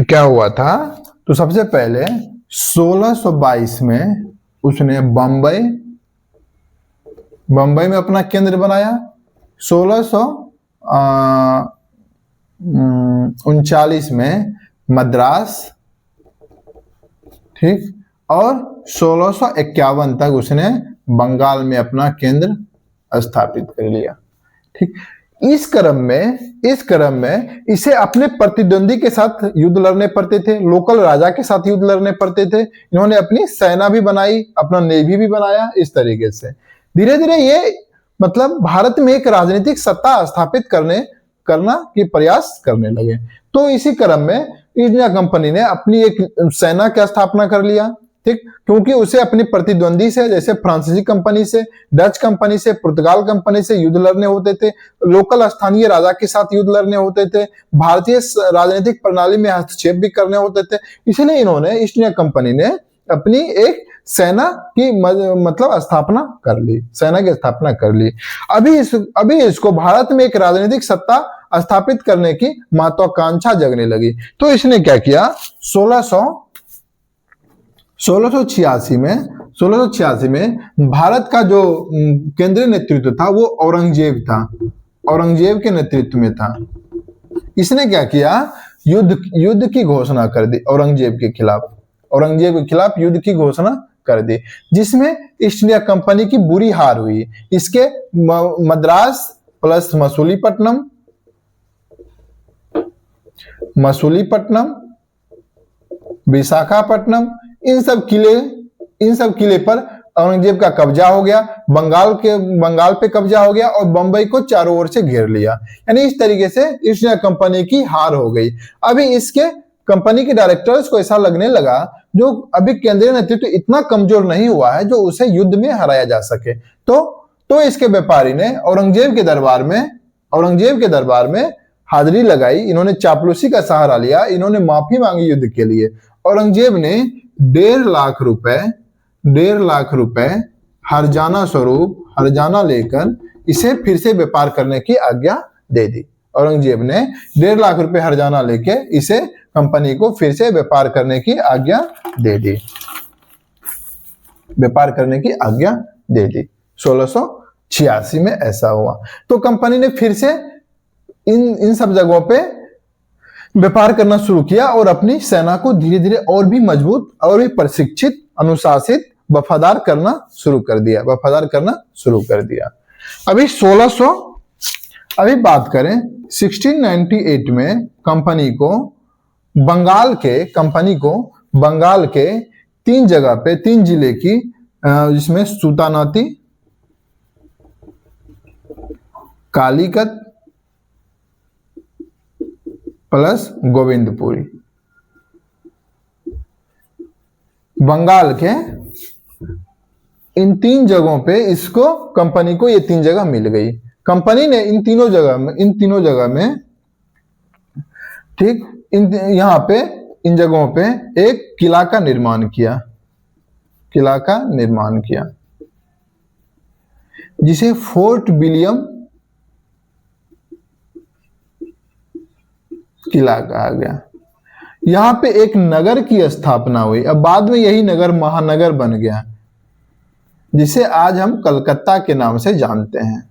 क्या हुआ था, तो सबसे पहले 1622 में उसने बंबई में अपना केंद्र बनाया। 1639 में मद्रास, ठीक, और 1651 तक उसने बंगाल में अपना केंद्र स्थापित कर लिया। ठीक, इस क्रम में इसे अपने प्रतिद्वंदी के साथ युद्ध लड़ने पड़ते थे, लोकल राजा के साथ युद्ध लड़ने पड़ते थे। इन्होंने अपनी सेना भी बनाई, अपना नेवी भी बनाया। इस तरीके से धीरे धीरे ये मतलब भारत में एक राजनीतिक सत्ता स्थापित करना की प्रयास करने लगे। तो इसी क्रम में ईस्ट इंडिया कंपनी ने अपनी एक सेना की स्थापना कर लिया। ठीक, क्योंकि उसे अपनी प्रतिद्वंदी से, जैसे फ्रांसीसी कंपनी से, डच कंपनी से, पुर्तगाल कंपनी से युद्ध लड़ने होते थे, लोकल स्थानीय राजा के साथ युद्ध लड़ने होते थे, भारतीय राजनीतिक प्रणाली में हस्तक्षेप भी करने होते थे। इसलिए इन्होंने, ईस्ट इंडिया कंपनी ने अपनी एक सेना की मतलब स्थापना कर ली, सेना की स्थापना कर ली। अभी इसको भारत में एक राजनीतिक सत्ता स्थापित करने की महत्वाकांक्षा जगने लगी। तो इसने क्या किया, 1686 में भारत का जो केंद्रीय नेतृत्व था वो औरंगजेब के नेतृत्व में था। इसने क्या किया, युद्ध की घोषणा कर दी औरंगजेब के खिलाफ युद्ध की घोषणा कर दी, जिसमें ईस्ट इंडिया कंपनी की बुरी हार हुई। इसके मद्रास प्लस मसूलीपट्टनम, विशाखापट्टनम, इन सब किले पर औरंगजेब का कब्जा हो गया। बंगाल पे कब्जा हो गया और बंबई को चारों ओर से घेर लिया। यानी इस तरीके से ईस्ट इंडिया कंपनी की हार हो गई। अभी इसके कंपनी के डायरेक्टर्स को ऐसा लगने लगा जो अभी केंद्रीय नेतृत्व इतना कमजोर नहीं हुआ है जो उसे युद्ध में हराया जा सके। तो इसके व्यापारी ने औरंगजेब के दरबार में हाजिरी लगाई। इन्होंने चापलूसी का सहारा लिया, इन्होंने माफी मांगी युद्ध के लिए। औरंगजेब ने 1.5 लाख रुपए हर्जाना लेकर इसे फिर से व्यापार करने की आज्ञा दे दी। औरंगजेब ने 1.5 लाख रुपए हर्जाना लेके इसे कंपनी को फिर से व्यापार करने की आज्ञा दे दी। 1686 में ऐसा हुआ। तो कंपनी ने फिर से इन सब जगहों पे व्यापार करना शुरू किया और अपनी सेना को धीरे धीरे और भी मजबूत और भी प्रशिक्षित, अनुशासित, वफादार करना शुरू कर दिया। अभी बात करें 1698 में कंपनी को बंगाल के 3 जगह पे, 3 जिले की, जिसमें सुल्तानाती, कालीकत प्लस गोविंदपुरी, बंगाल के इन 3 जगहों पे इसको, कंपनी को ये 3 जगह मिल गई। कंपनी ने इन तीनों जगह में ठीक, इन जगहों पे एक किला का निर्माण किया जिसे फोर्ट विलियम किला कहा गया। यहां पे एक नगर की स्थापना हुई। अब बाद में यही नगर महानगर बन गया, जिसे आज हम कलकत्ता के नाम से जानते हैं।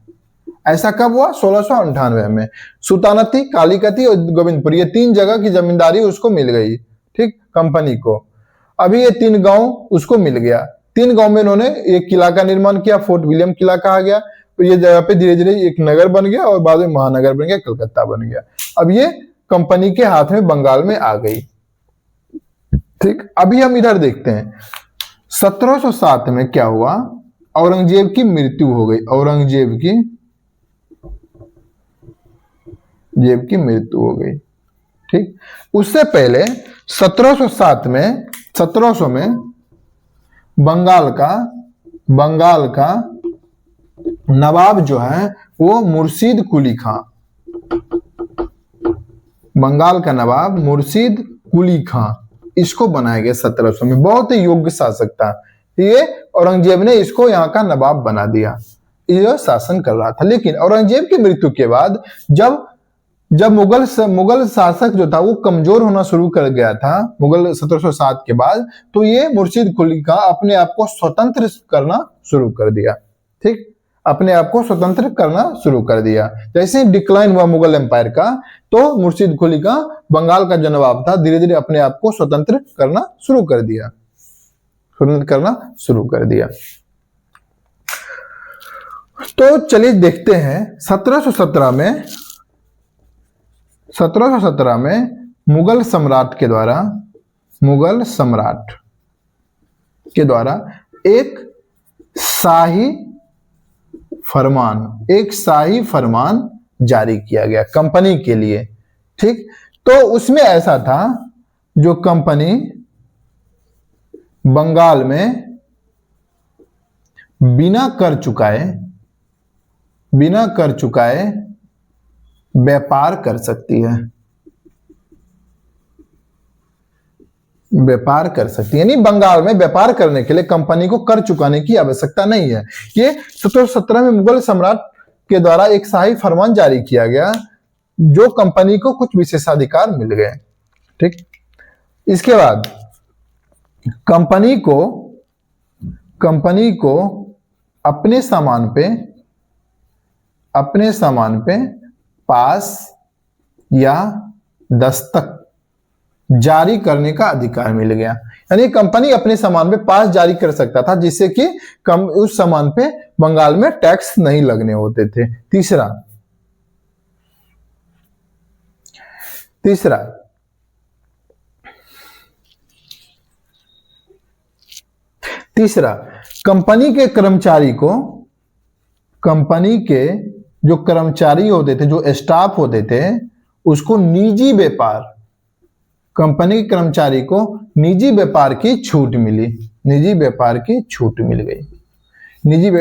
ऐसा कब हुआ? 1698 में। सुल्तानती, कालीकती और गोविंदपुरी, ये 3 जगह की जमींदारी उसको मिल गई, ठीक, कंपनी को। अभी ये 3 गांव उसको मिल गया। 3 गांव में इन्होंने एक किला का निर्माण किया, फोर्ट विलियम किला कहा गया। तो ये जगह पे धीरे धीरे एक नगर बन गया और बाद में महानगर बन गया, कलकत्ता बन गया। अब ये कंपनी के हाथ में बंगाल में आ गई, ठीक। अभी हम इधर देखते हैं 1707 में क्या हुआ। औरंगजेब की मृत्यु हो गई, औरंगजेब की मृत्यु हो गई। ठीक, उससे पहले 1700 में बंगाल का नवाब जो है वो मुर्शीद कुली खां, बंगाल का नवाब मुर्शीद कुली खां, इसको बनाया गया 1700 में। बहुत ही योग्य शासक था ये, औरंगजेब ने इसको यहाँ का नवाब बना दिया, ये शासन कर रहा था। लेकिन औरंगजेब की मृत्यु के बाद जब मुगल शासक जो था वो कमजोर होना शुरू कर गया था, मुगल 1707 के बाद, तो ये मुर्शीद कुली खां अपने आप को स्वतंत्र करना शुरू कर दिया। ठीक, अपने आप को स्वतंत्र करना शुरू कर दिया। जैसे डिक्लाइन हुआ मुगल एम्पायर का, तो मुर्शीद कुली खां बंगाल का जो नवाब था धीरे धीरे अपने आप को स्वतंत्र करना शुरू कर दिया, तो चलिए देखते हैं 1717 में मुगल सम्राट के द्वारा एक शाही फरमान जारी किया गया कंपनी के लिए। ठीक, तो उसमें ऐसा था, जो कंपनी बंगाल में बिना कर चुकाए व्यापार कर सकती है, यानी बंगाल में व्यापार करने के लिए कंपनी को कर चुकाने की आवश्यकता नहीं है। ये 1717 में मुगल सम्राट के द्वारा एक शाही फरमान जारी किया गया, जो कंपनी को कुछ विशेषाधिकार मिल गए। ठीक, इसके बाद कंपनी को अपने सामान पे पास या दस्तक जारी करने का अधिकार मिल गया, यानी कंपनी अपने सामान पे पास जारी कर सकता था, जिससे कि उस सामान पे बंगाल में टैक्स नहीं लगने होते थे। तीसरा, कंपनी के जो कर्मचारी होते थे, जो स्टाफ होते थे, उसको कंपनी के कर्मचारी को निजी व्यापार की छूट मिल गई।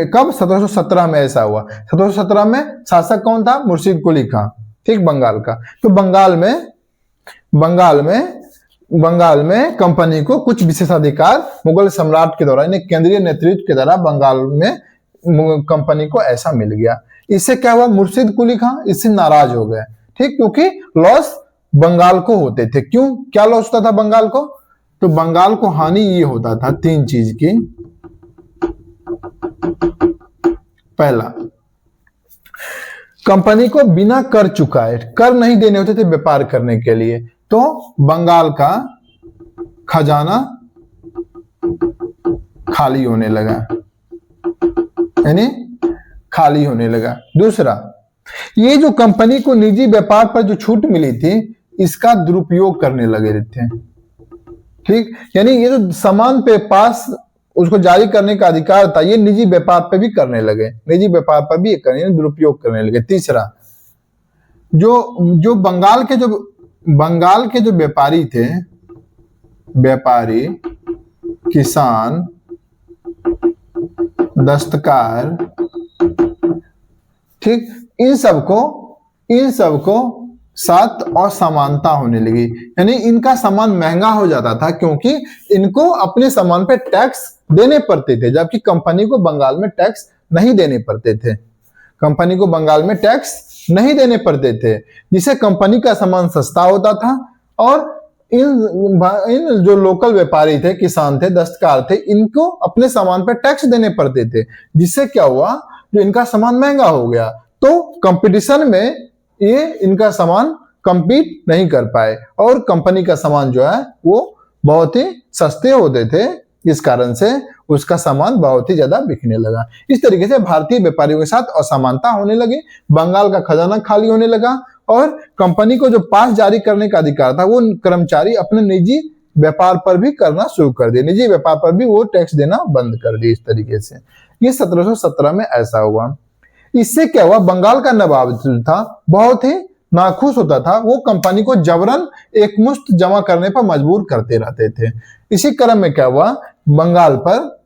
कब? 1717 में ऐसा हुआ। 1717 में शासक कौन था? मुर्शीद कुली खां। ठीक, बंगाल का। तो बंगाल में कंपनी को कुछ विशेषाधिकार मुगल सम्राट के द्वारा, यानी केंद्रीय नेतृत्व के द्वारा बंगाल में कंपनी को ऐसा मिल गया। इससे क्या हुआ? मुर्शीद कुली खां इससे नाराज हो गए। ठीक, क्योंकि लॉस बंगाल को होते थे। क्यों? क्या लॉस होता था बंगाल को? तो बंगाल को हानि ये होता था 3 चीज की। पहला, कंपनी को बिना कर चुकाए, कर नहीं देने होते थे व्यापार करने के लिए, तो बंगाल का खजाना खाली होने लगा, दूसरा, ये जो कंपनी को निजी व्यापार पर जो छूट मिली थी, इसका दुरुपयोग करने लगे थे। ठीक, यानी ये जो सामान पे पास उसको जारी करने का अधिकार था, ये निजी व्यापार पे भी करने लगे, दुरुपयोग करने लगे। तीसरा, जो बंगाल के जो व्यापारी थे, किसान, दस्तकार, ठीक, इन सबको साथ असमानता होने लगी, यानी इनका सामान महंगा हो जाता था, क्योंकि इनको अपने सामान पे टैक्स देने पड़ते थे, जबकि कंपनी को बंगाल में टैक्स नहीं देने पड़ते थे, जिससे कंपनी का सामान सस्ता होता था। और इन जो लोकल व्यापारी थे, किसान थे, दस्तकार थे, इनको अपने सामान पे टैक्स देने पड़ते थे, जिससे क्या हुआ? जो इनका सामान महंगा हो गया, तो कंपटीशन में ये इनका सामान कंपीट नहीं कर पाए, और कंपनी का सामान जो है वो बहुत ही सस्ते होते थे, इस कारण से उसका सामान बहुत ही ज्यादा बिकने लगा। इस तरीके से भारतीय व्यापारियों के साथ असमानता होने लगी, बंगाल का खजाना खाली होने लगा, और कंपनी को जो पास जारी करने का अधिकार था, वो कर्मचारी अपने निजी व्यापार पर भी करना शुरू कर दिए, निजी व्यापार पर भी वो टैक्स देना बंद कर दिए। इस तरीके से ये 1717 में ऐसा हुआ। इससे क्या हुआ, बंगाल का नवाब जो था बहुत ही नाखुश होता था, वो कंपनी को जबरन एकमुश्त जमा करने पर मजबूर करते रहते थे। इसी क्रम में क्या हुआ, बंगाल पर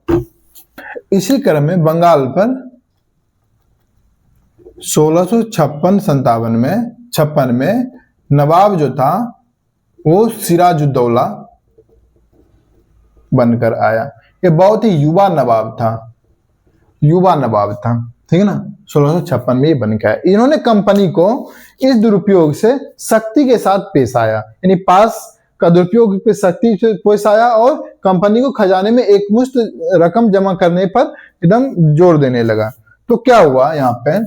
1656 में नवाब जो था वो सिराजुद्दौला बनकर आया। ये बहुत ही युवा नवाब था, ठीक है ना। 1656 में ये बन के आया। इन्होंने कंपनी को इस दुरुपयोग से सख्ती के साथ पेश आया, यानी पास का दुरुपयोग पे सख्ती से पेश आया और कंपनी को खजाने में एकमुश्त रकम जमा करने पर एकदम जोर देने लगा। तो क्या हुआ, यहाँ पे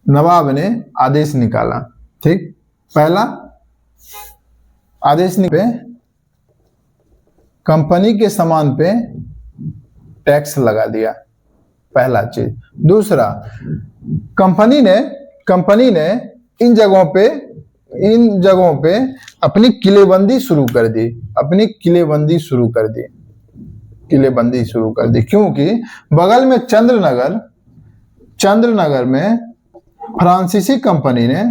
नवाब ने आदेश निकाला। ठीक, पहला आदेश पे कंपनी के सामान पे टैक्स लगा दिया, पहला चीज। दूसरा, कंपनी ने इन जगहों पे अपनी किलेबंदी शुरू कर दी, क्योंकि बगल में चंद्रनगर में फ्रांसीसी कंपनी ने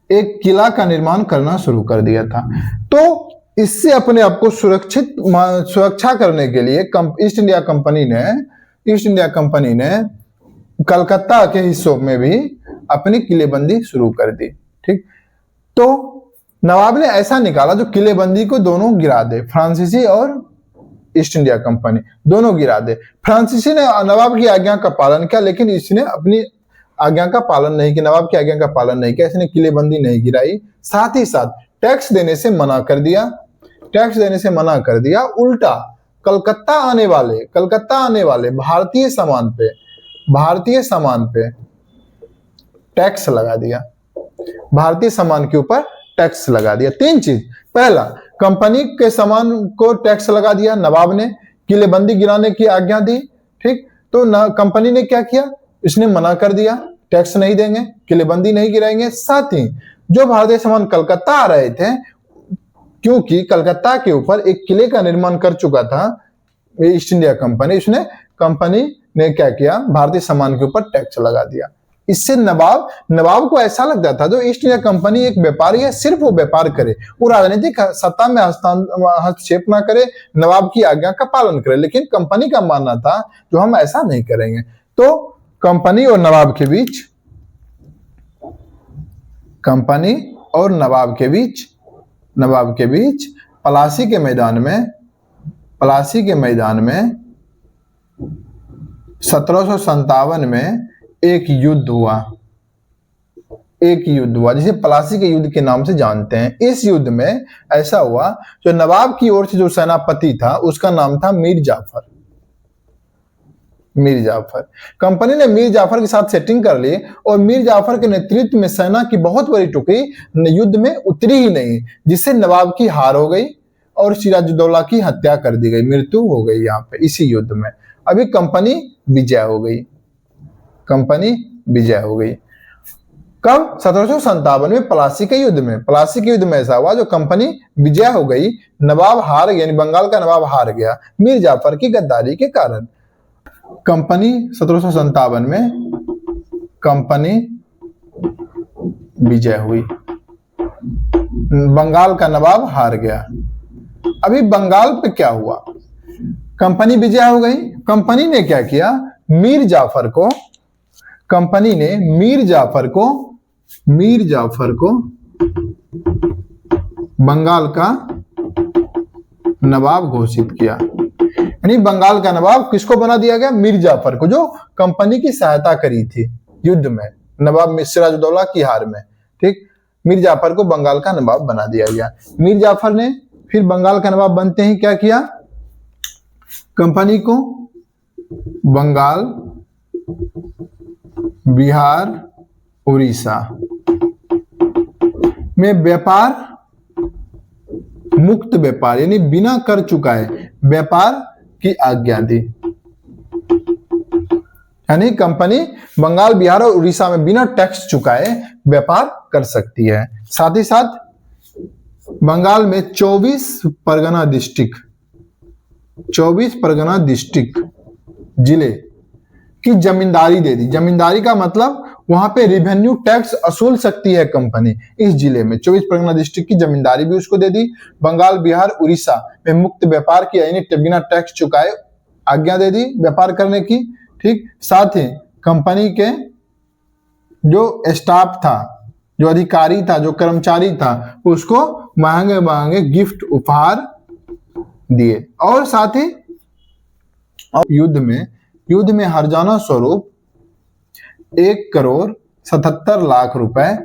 एक किला का निर्माण करना शुरू कर दिया था। तो इससे अपने आप को सुरक्षा करने के लिए ईस्ट इंडिया कंपनी ने कलकत्ता के हिस्सों में भी अपनी किलेबंदी शुरू कर दी। ठीक, तो नवाब ने ऐसा निकाला जो किलेबंदी को दोनों गिरा दे, फ्रांसीसी और ईस्ट इंडिया कंपनी दोनों गिरा दे। फ्रांसीसी ने नवाब की आज्ञा का पालन किया, लेकिन इसने अपनी आज्ञा का पालन नहीं किया, नवाब की आज्ञा का पालन नहीं किया, इसने किलेबंदी नहीं गिराई। साथ ही साथ टैक्स देने से मना कर दिया। उल्टा कलकत्ता आने वाले भारतीय सामान पे टैक्स लगा दिया, भारतीय सामान के ऊपर टैक्स लगा दिया। तीन चीज, पहला कंपनी के सामान को टैक्स लगा दिया नवाब ने, किलेबंदी गिराने की आज्ञा दी। ठीक, तो कंपनी ने क्या किया, इसने मना कर दिया, टैक्स नहीं देंगे, किलेबंदी नहीं गिराएंगे। साथ ही जो भारतीय सामान कलकत्ता आ रहे थे, क्योंकि कलकत्ता के ऊपर एक किले का निर्माण कर चुका था ईस्ट इंडिया कंपनी, कंपनी ने क्या किया, भारतीय सामान के ऊपर टैक्स लगा दिया। इससे नवाब को ऐसा लगता था जो ईस्ट इंडिया कंपनी एक व्यापारी है, सिर्फ वो व्यापार करे, वो राजनीतिक सत्ता में हस्तक्षेप ना करे, नवाब की आज्ञा का पालन करे। लेकिन कंपनी का मानना था जो हम ऐसा नहीं करेंगे। तो कंपनी और नवाब के बीच पलासी के मैदान में 1757 में एक युद्ध हुआ, जिसे पलासी के युद्ध के नाम से जानते हैं। इस युद्ध में ऐसा हुआ, जो नवाब की ओर से जो सेनापति था उसका नाम था मीर जाफर। कंपनी ने मीर जाफर के साथ सेटिंग कर ली और मीर जाफर के नेतृत्व में सेना की बहुत बड़ी टुकड़ी युद्ध में उतरी ही नहीं, जिससे नवाब की हार हो गई और सिराजुद्दौला की हत्या कर दी गई, मृत्यु हो गई यहाँ पे इसी युद्ध में। अभी कंपनी विजय हो गई। कब? 1757 में पलासी के युद्ध में ऐसा हुआ, जो कंपनी विजय हो गई, नवाब हार गया, यानी बंगाल का नवाब हार गया मीर जाफर की गद्दारी के कारण। कंपनी 1757 में कंपनी विजय हुई, बंगाल का नवाब हार गया। अभी बंगाल पे क्या हुआ, कंपनी विजय हो गई, कंपनी ने क्या किया, मीर जाफर को बंगाल का नवाब घोषित किया। यानी बंगाल का नवाब किसको बना दिया गया, मीर जाफर को, जो कंपनी की सहायता करी थी युद्ध में नवाब सिराजुद्दौला की हार में। ठीक, मीर जाफर को बंगाल का नवाब बना दिया गया। मीर जाफर ने फिर बंगाल का नवाब बनते ही क्या किया, कंपनी को बंगाल, बिहार, उड़ीसा में मुक्त व्यापार यानी बिना कर चुकाए व्यापार की आज्ञा दी। यानी कंपनी बंगाल, बिहार और उड़ीसा में बिना टैक्स चुकाए व्यापार कर सकती है। साथ ही साथ बंगाल में 24 परगना डिस्ट्रिक्ट जिले की जमींदारी दे दी। जमींदारी का मतलब वहां पे रेवेन्यू टैक्स वसूल सकती है कंपनी। इस जिले में 24 परगना डिस्ट्रिक्ट की जमींदारी भी उसको दे दी। बंगाल, बिहार, उड़ीसा में मुक्त व्यापार की यानी बिना टैक्स चुकाए आज्ञा दे दी व्यापार करने की। ठीक, साथ ही कंपनी के जो स्टाफ था, जो अधिकारी था, जो कर्मचारी था, उसको महंगे महंगे गिफ्ट उपहार दिए। और साथ ही युद्ध में हर्जाना स्वरूप 1,77,00,000 रुपए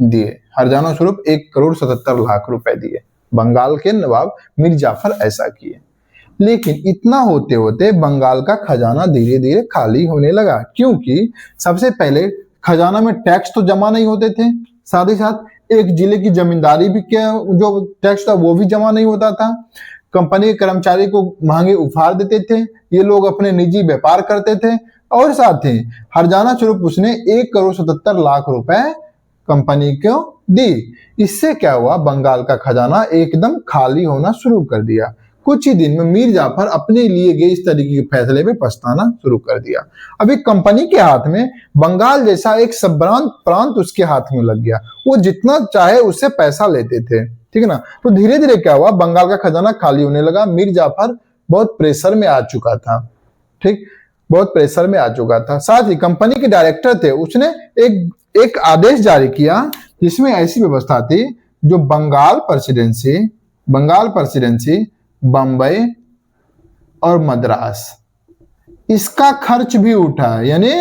दिए। हर्जाना स्वरूप 1,77,00,000 रुपए दिए। बंगाल के नवाब मीर जाफर ऐसा किए। लेकिन इतना होते होते बंगाल का खजाना धीरे धीरे खाली होने लगा, क्योंकि सबसे पहले खजाना में टैक्स तो जमा नहीं होते थे, साथ ही साथ एक जिले की जमींदारी भी जो टैक्स था वो भी जमा नहीं होता था। कंपनी के कर्मचारी को महंगे उपहार देते थे, ये लोग अपने निजी व्यापार करते थे, और साथ ही हर्जाना स्वरूप उसने 1,77,00,000 रुपए कंपनी को दी। इससे क्या हुआ, बंगाल का खजाना एकदम खाली होना शुरू कर दिया। कुछ ही दिन में मीर जाफर अपने लिए गए इस तरीके के फैसले पे पछताना शुरू कर दिया। अभी कंपनी के हाथ में बंगाल जैसा एक संभ्रांत प्रांत उसके हाथ में लग गया, वो जितना चाहे उससे पैसा लेते थे। ठीक है ना। तो धीरे धीरे क्या हुआ, बंगाल का खजाना खाली होने लगा। मीर जाफर बहुत प्रेशर में आ चुका था। ठीक, बहुत प्रेशर में आ चुका था। साथ ही कंपनी के डायरेक्टर थे, उसने एक आदेश जारी किया जिसमें ऐसी व्यवस्था थी, जो बंगाल प्रेसिडेंसी, बंबई और मद्रास, इसका खर्च भी उठा। यानी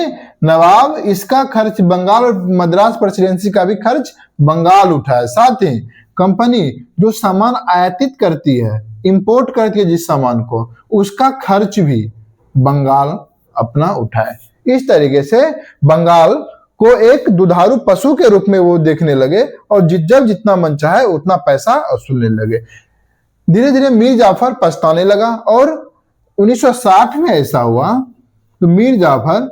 नवाब इसका खर्च, बंगाल और मद्रास प्रेसिडेंसी का भी खर्च बंगाल उठाए। साथ ही कंपनी जो सामान आयातित करती है, इंपोर्ट करती है जिस सामान को, उसका खर्च भी बंगाल अपना उठाए। इस तरीके से बंगाल को एक दुधारू पशु के रूप में वो देखने लगे, और जब जितना मन चाहे उतना पैसा वसूलने लगे। धीरे धीरे मीर जाफर पछताने लगा, और 1960 में ऐसा हुआ तो मीर जाफर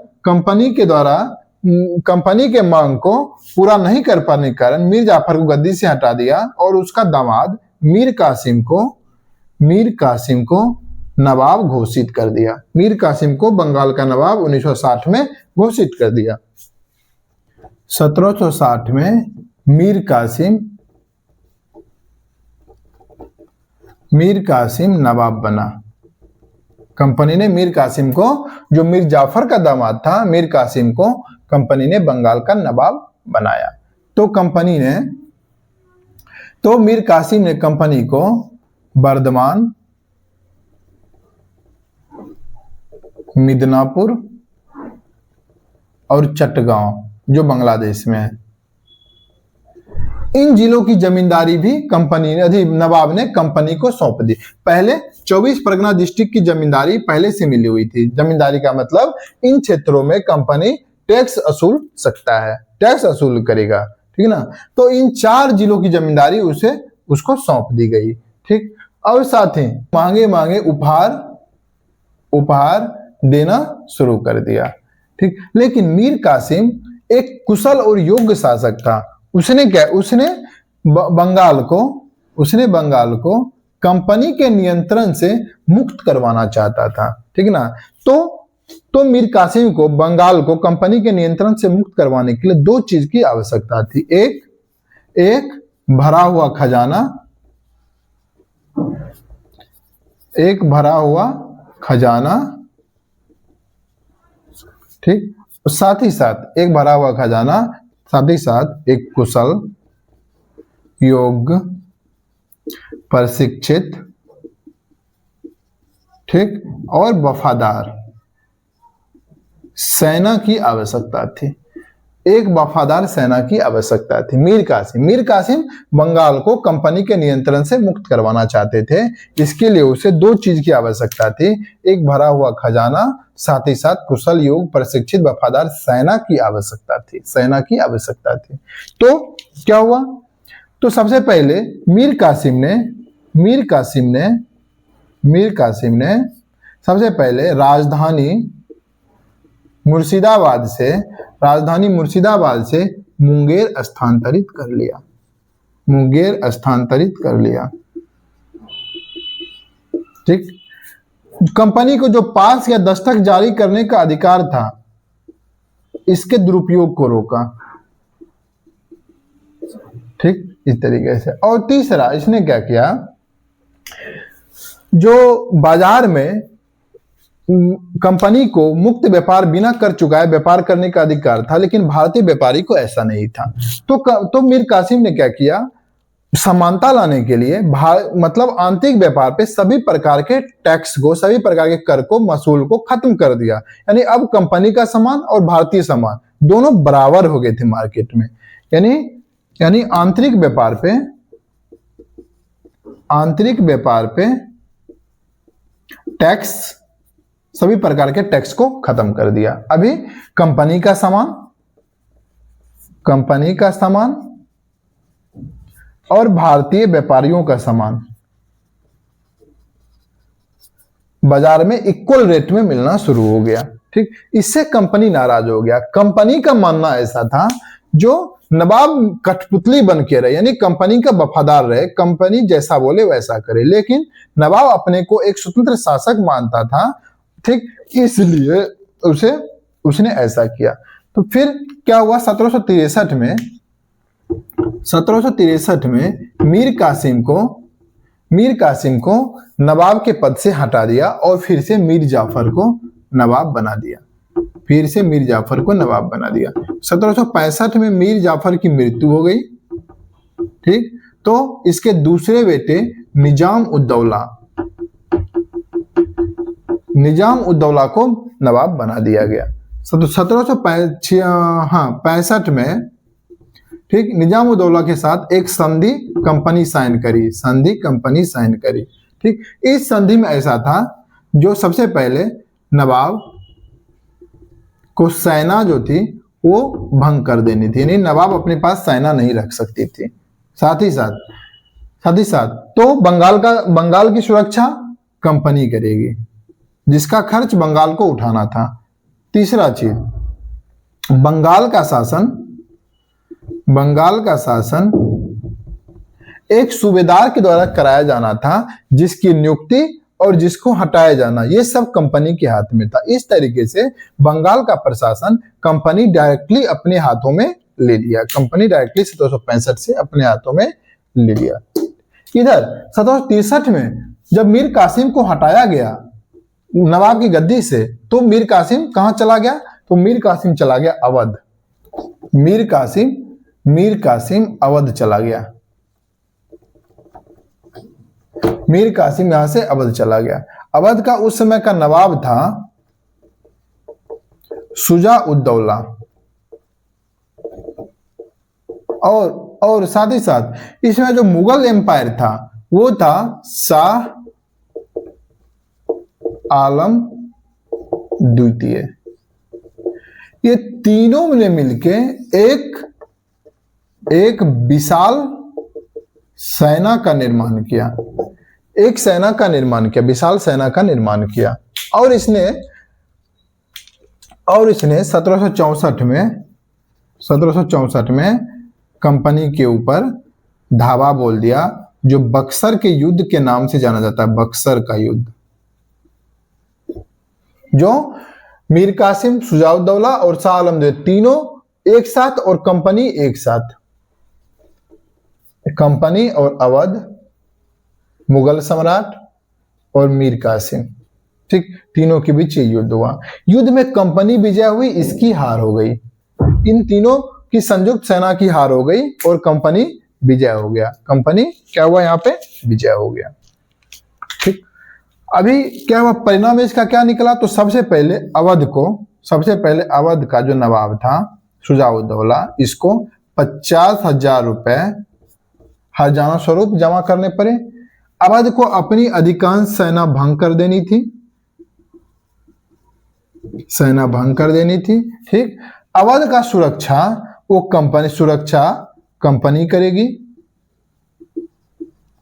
कंपनी के मांग को पूरा नहीं कर पाने के कारण मीर जाफर को गद्दी से हटा दिया, और उसका दामाद मीर कासिम को नवाब घोषित कर दिया। मीर कासिम को बंगाल का नवाब 1960 में घोषित कर दिया। 1760 में मीर कासिम नवाब बना। कंपनी ने मीर कासिम को, जो मीर जाफर का दामाद था, मीर कासिम को कंपनी ने बंगाल का नवाब बनाया। तो मीर कासिम ने कंपनी को बर्धमान, मिदनापुर और चटगांव, जो बांग्लादेश में है, इन जिलों की जमींदारी भी नवाब ने कंपनी को सौंप दी। पहले 24 परगना डिस्ट्रिक्ट की जमींदारी पहले से मिली हुई थी। जमींदारी का मतलब इन क्षेत्रों में कंपनी टैक्स वसूल सकता है, टैक्स वसूल करेगा। ठीक है ना। तो इन 4 जिलों की जमींदारी उसको सौंप दी गई। ठीक, और साथ ही महंगे महंगे उपहार देना शुरू कर दिया। ठीक, लेकिन मीर कासिम एक कुशल और योग्य शासक था। उसने बंगाल को कंपनी के नियंत्रण से मुक्त करवाना चाहता था। ठीक ना। तो मीर कासिम को बंगाल को कंपनी के नियंत्रण से मुक्त करवाने के लिए 2 चीज की आवश्यकता थी। एक भरा हुआ खजाना, ठीक, साथ ही साथ एक कुशल, योग्य, प्रशिक्षित, ठीक, और वफादार सेना की आवश्यकता थी। एक वफादार सेना की आवश्यकता थी। मीर कासिम बंगाल को कंपनी के नियंत्रण से मुक्त करवाना चाहते थे। इसके लिए उसे 2 चीज की आवश्यकता थी। एक भरा हुआ खजाना, साथ ही साथ कुशल, योग्य, प्रशिक्षित, वफादार सेना की आवश्यकता थी। तो क्या हुआ, तो सबसे पहले मीर कासिम ने सबसे पहले राजधानी मुर्शिदाबाद से मुंगेर स्थानांतरित कर लिया। मुंगेर स्थानांतरित कर लिया। ठीक, कंपनी को जो पास या दस्तखत जारी करने का अधिकार था, इसके दुरुपयोग को रोका। ठीक, इस तरीके से। और तीसरा, इसने क्या किया, जो बाजार में कंपनी को मुक्त व्यापार बिना कर चुकाए व्यापार करने का अधिकार था, लेकिन भारतीय व्यापारी को ऐसा नहीं था। तो मीर कासिम ने क्या किया, समानता लाने के लिए मतलब आंतरिक व्यापार पे सभी प्रकार के टैक्स को, सभी प्रकार के कर को, महसूल को खत्म कर दिया। यानी अब कंपनी का सामान और भारतीय सामान दोनों बराबर हो गए थे मार्केट में। यानी आंतरिक व्यापार पे टैक्स, सभी प्रकार के टैक्स को खत्म कर दिया। अभी कंपनी का सामान और भारतीय व्यापारियों का सामान बाजार में इक्वल रेट में मिलना शुरू हो गया। ठीक, इससे कंपनी नाराज हो गया। कंपनी का मानना ऐसा था, जो नवाब कठपुतली बन के रहे, यानी कंपनी का वफादार रहे, कंपनी जैसा बोले वैसा करे, लेकिन नवाब अपने को एक स्वतंत्र शासक मानता था। ठीक, इसलिए उसने ऐसा किया। तो फिर क्या हुआ, 1763 में मीर कासिम को नवाब के पद से हटा दिया और फिर से मीर जाफर को नवाब बना दिया। 1765 में मीर जाफर की मृत्यु हो गई। ठीक, तो इसके दूसरे बेटे निजाम उद्दौला को नवाब बना दिया गया। 1765 में ठीक, निजाम उद्दौला के साथ एक संधि कंपनी साइन करी। ठीक, इस संधि में ऐसा था, जो सबसे पहले नवाब को सेना जो थी वो भंग कर देनी थी, यानी नवाब अपने पास सेना नहीं रख सकती थी। साथ ही साथ तो बंगाल की सुरक्षा कंपनी करेगी, जिसका खर्च बंगाल को उठाना था। तीसरा चीज, बंगाल का शासन एक सूबेदार के द्वारा कराया जाना था, जिसकी नियुक्ति और जिसको हटाया जाना ये सब कंपनी के हाथ में था। इस तरीके से बंगाल का प्रशासन कंपनी डायरेक्टली अपने हाथों में ले लिया। 1765 से अपने हाथों में ले लिया। इधर 1763 में जब मीर कासिम को हटाया गया नवाब की गद्दी से, तो मीर कासिम कहां चला गया, तो मीर कासिम चला गया अवध। मीर कासिम अवध चला गया। मीर कासिम यहां से अवध चला गया। अवध का उस समय का नवाब था शुजा-उद-दौला, और साथ ही साथ इसमें जो मुगल एम्पायर था वो था शाह आलम द्वितीय। ये तीनों ने मिलके एक विशाल सेना का निर्माण किया, विशाल सेना का निर्माण किया। और इसने 1764 में कंपनी के ऊपर धावा बोल दिया, जो बक्सर के युद्ध के नाम से जाना जाता है। बक्सर का युद्ध, जो मीर कासिम, शुजा-उद-दौला और शाह आलम तीनों एक साथ और कंपनी एक साथ, कंपनी और अवध, मुगल सम्राट और मीर कासिम, ठीक, तीनों के बीच ये युद्ध हुआ। युद्ध में कंपनी विजय हुई, इसकी हार हो गई। इन तीनों की संयुक्त सेना की हार हो गई और कंपनी विजय हो गया। कंपनी क्या हुआ, यहाँ पे विजय हो गया। ठीक, अभी क्या हुआ, परिणाम इसका क्या निकला, तो सबसे पहले अवध का जो नवाब था शुजा-उद-दौला, इसको 50,000 रुपए हर्जाना स्वरूप जमा करने पड़े। अवध को अपनी अधिकांश सेना भंग कर देनी थी, ठीक। अवध का सुरक्षा कंपनी करेगी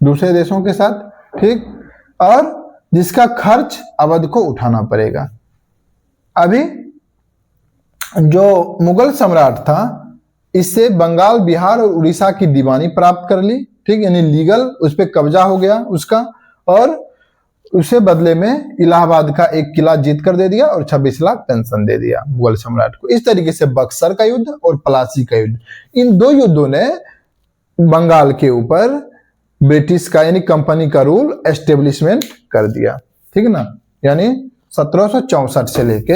दूसरे देशों के साथ, ठीक, और जिसका खर्च अवध को उठाना पड़ेगा। अभी जो मुगल सम्राट था, इससे बंगाल, बिहार और उड़ीसा की दीवानी प्राप्त कर ली, ठीक, यानी लीगल उस पर कब्जा हो गया उसका, और उसे बदले में इलाहाबाद का एक किला जीत कर दे दिया और 26 लाख पेंशन दे दिया मुगल सम्राट को। इस तरीके से बक्सर का युद्ध और प्लासी का युद्ध, इन दो युद्धों ने बंगाल के ऊपर ब्रिटिश का यानी कंपनी का रूल एस्टेब्लिशमेंट कर दिया, ठीक है ना। यानी 1764 से लेके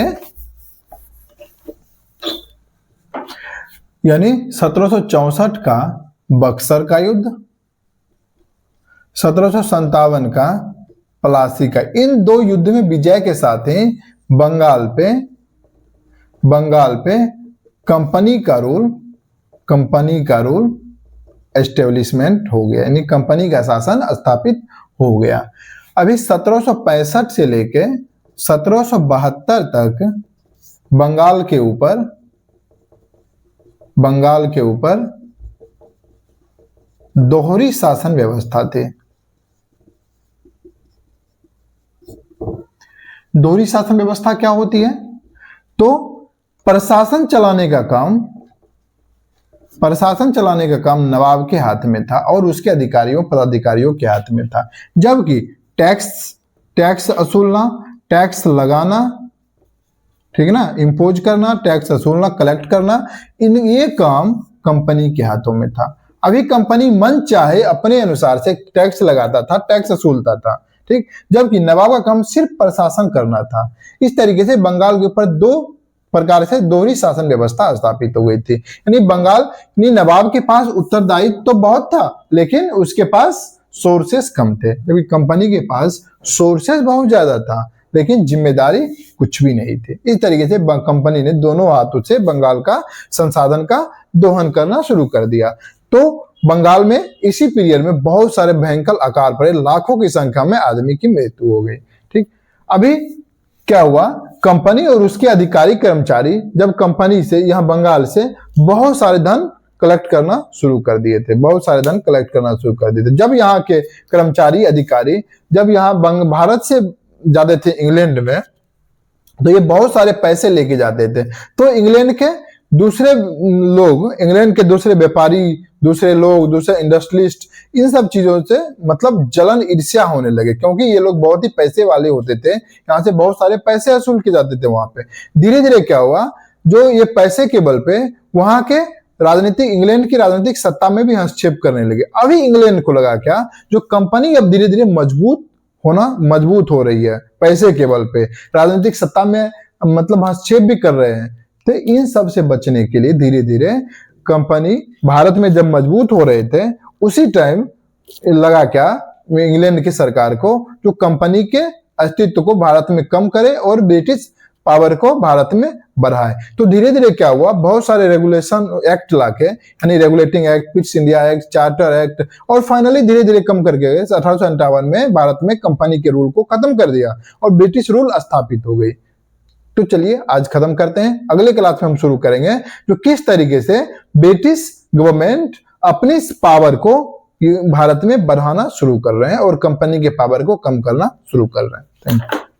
1764 का बक्सर का युद्ध, 1757 का प्लासी का, इन दो युद्ध में विजय के साथ ही बंगाल पे कंपनी का रूल एस्टेब्लिशमेंट हो गया, यानी कंपनी का शासन स्थापित हो गया। अभी 1765 से लेके 1772 तक बंगाल के ऊपर दोहरी शासन व्यवस्था थी। दोहरी शासन व्यवस्था क्या होती है? तो प्रशासन चलाने का काम नवाब के हाथ में था और उसके अधिकारियों पदाधिकारियों के हाथ में था, जबकि टैक्स असूलना, टैक्स लगाना, ठीक है ना, इम्पोज करना, टैक्स असूलना, कलेक्ट करना, ये काम कंपनी के हाथों में था। अभी कंपनी मन चाहे अपने अनुसार से टैक्स लगाता था, टैक्स असूलता था, ठीक, जबकि नवाब का काम सिर्फ प्रशासन करना था। इस तरीके से बंगाल के ऊपर दो प्रकार से दोहरी शासन व्यवस्था स्थापित हो गई थी। यानी नवाब के पास उत्तरदायित्व तो बहुत था, लेकिन उसके पास सोर्सेस कम थे, जबकि कंपनी के पास सोर्सेस बहुत ज्यादा था, लेकिन जिम्मेदारी कुछ भी नहीं थी। इस तरीके से कंपनी ने दोनों हाथों से बंगाल का संसाधन का दोहन करना शुरू कर दिया। तो बंगाल में इसी पीरियड में बहुत सारे भयंकर आकार पड़े, लाखों की संख्या में आदमी की मृत्यु हो गई, ठीक। अभी क्या हुआ, कंपनी और उसके अधिकारी कर्मचारी जब कंपनी से यहाँ बंगाल से बहुत सारे धन कलेक्ट करना शुरू कर दिए थे, जब यहाँ के कर्मचारी अधिकारी जब यहाँ भारत से जाते थे इंग्लैंड में, तो ये बहुत सारे पैसे लेके जाते थे। तो इंग्लैंड के दूसरे व्यापारी, दूसरे इंडस्ट्रियलिस्ट, इन सब चीजों से मतलब जलन ईर्ष्या होने लगे, क्योंकि ये लोग बहुत ही पैसे वाले होते थे, यहाँ से बहुत सारे पैसे वसूल के जाते थे वहां पे। धीरे धीरे क्या हुआ, जो ये पैसे के बल पे वहां के इंग्लैंड की राजनीतिक सत्ता में भी हस्तक्षेप करने लगे। अभी इंग्लैंड को लगा क्या, जो कंपनी अब धीरे धीरे मजबूत हो रही है, पैसे के बल पे राजनीतिक सत्ता में मतलब हस्तक्षेप भी कर रहे हैं, तो इन सब से बचने के लिए धीरे धीरे कंपनी भारत में जब मजबूत हो रहे थे, उसी टाइम लगा क्या इंग्लैंड की सरकार को, जो कंपनी के अस्तित्व को भारत में कम करे और ब्रिटिश पावर को भारत में बढ़ाए। तो धीरे धीरे क्या हुआ, बहुत सारे रेगुलेशन एक्ट लाके, यानी regulating act, Pitt's India act, charter act, और फाइनली धीरे धीरे कम करके 1858 में भारत में कंपनी के रूल को खत्म कर दिया और ब्रिटिश रूल स्थापित हो गई। तो चलिए आज खत्म करते हैं, अगले क्लास में हम शुरू करेंगे जो किस तरीके से ब्रिटिश गवर्नमेंट अपनी पावर को भारत में बढ़ाना शुरू कर रहे हैं और कंपनी के पावर को कम करना शुरू कर रहे हैं। Thank you.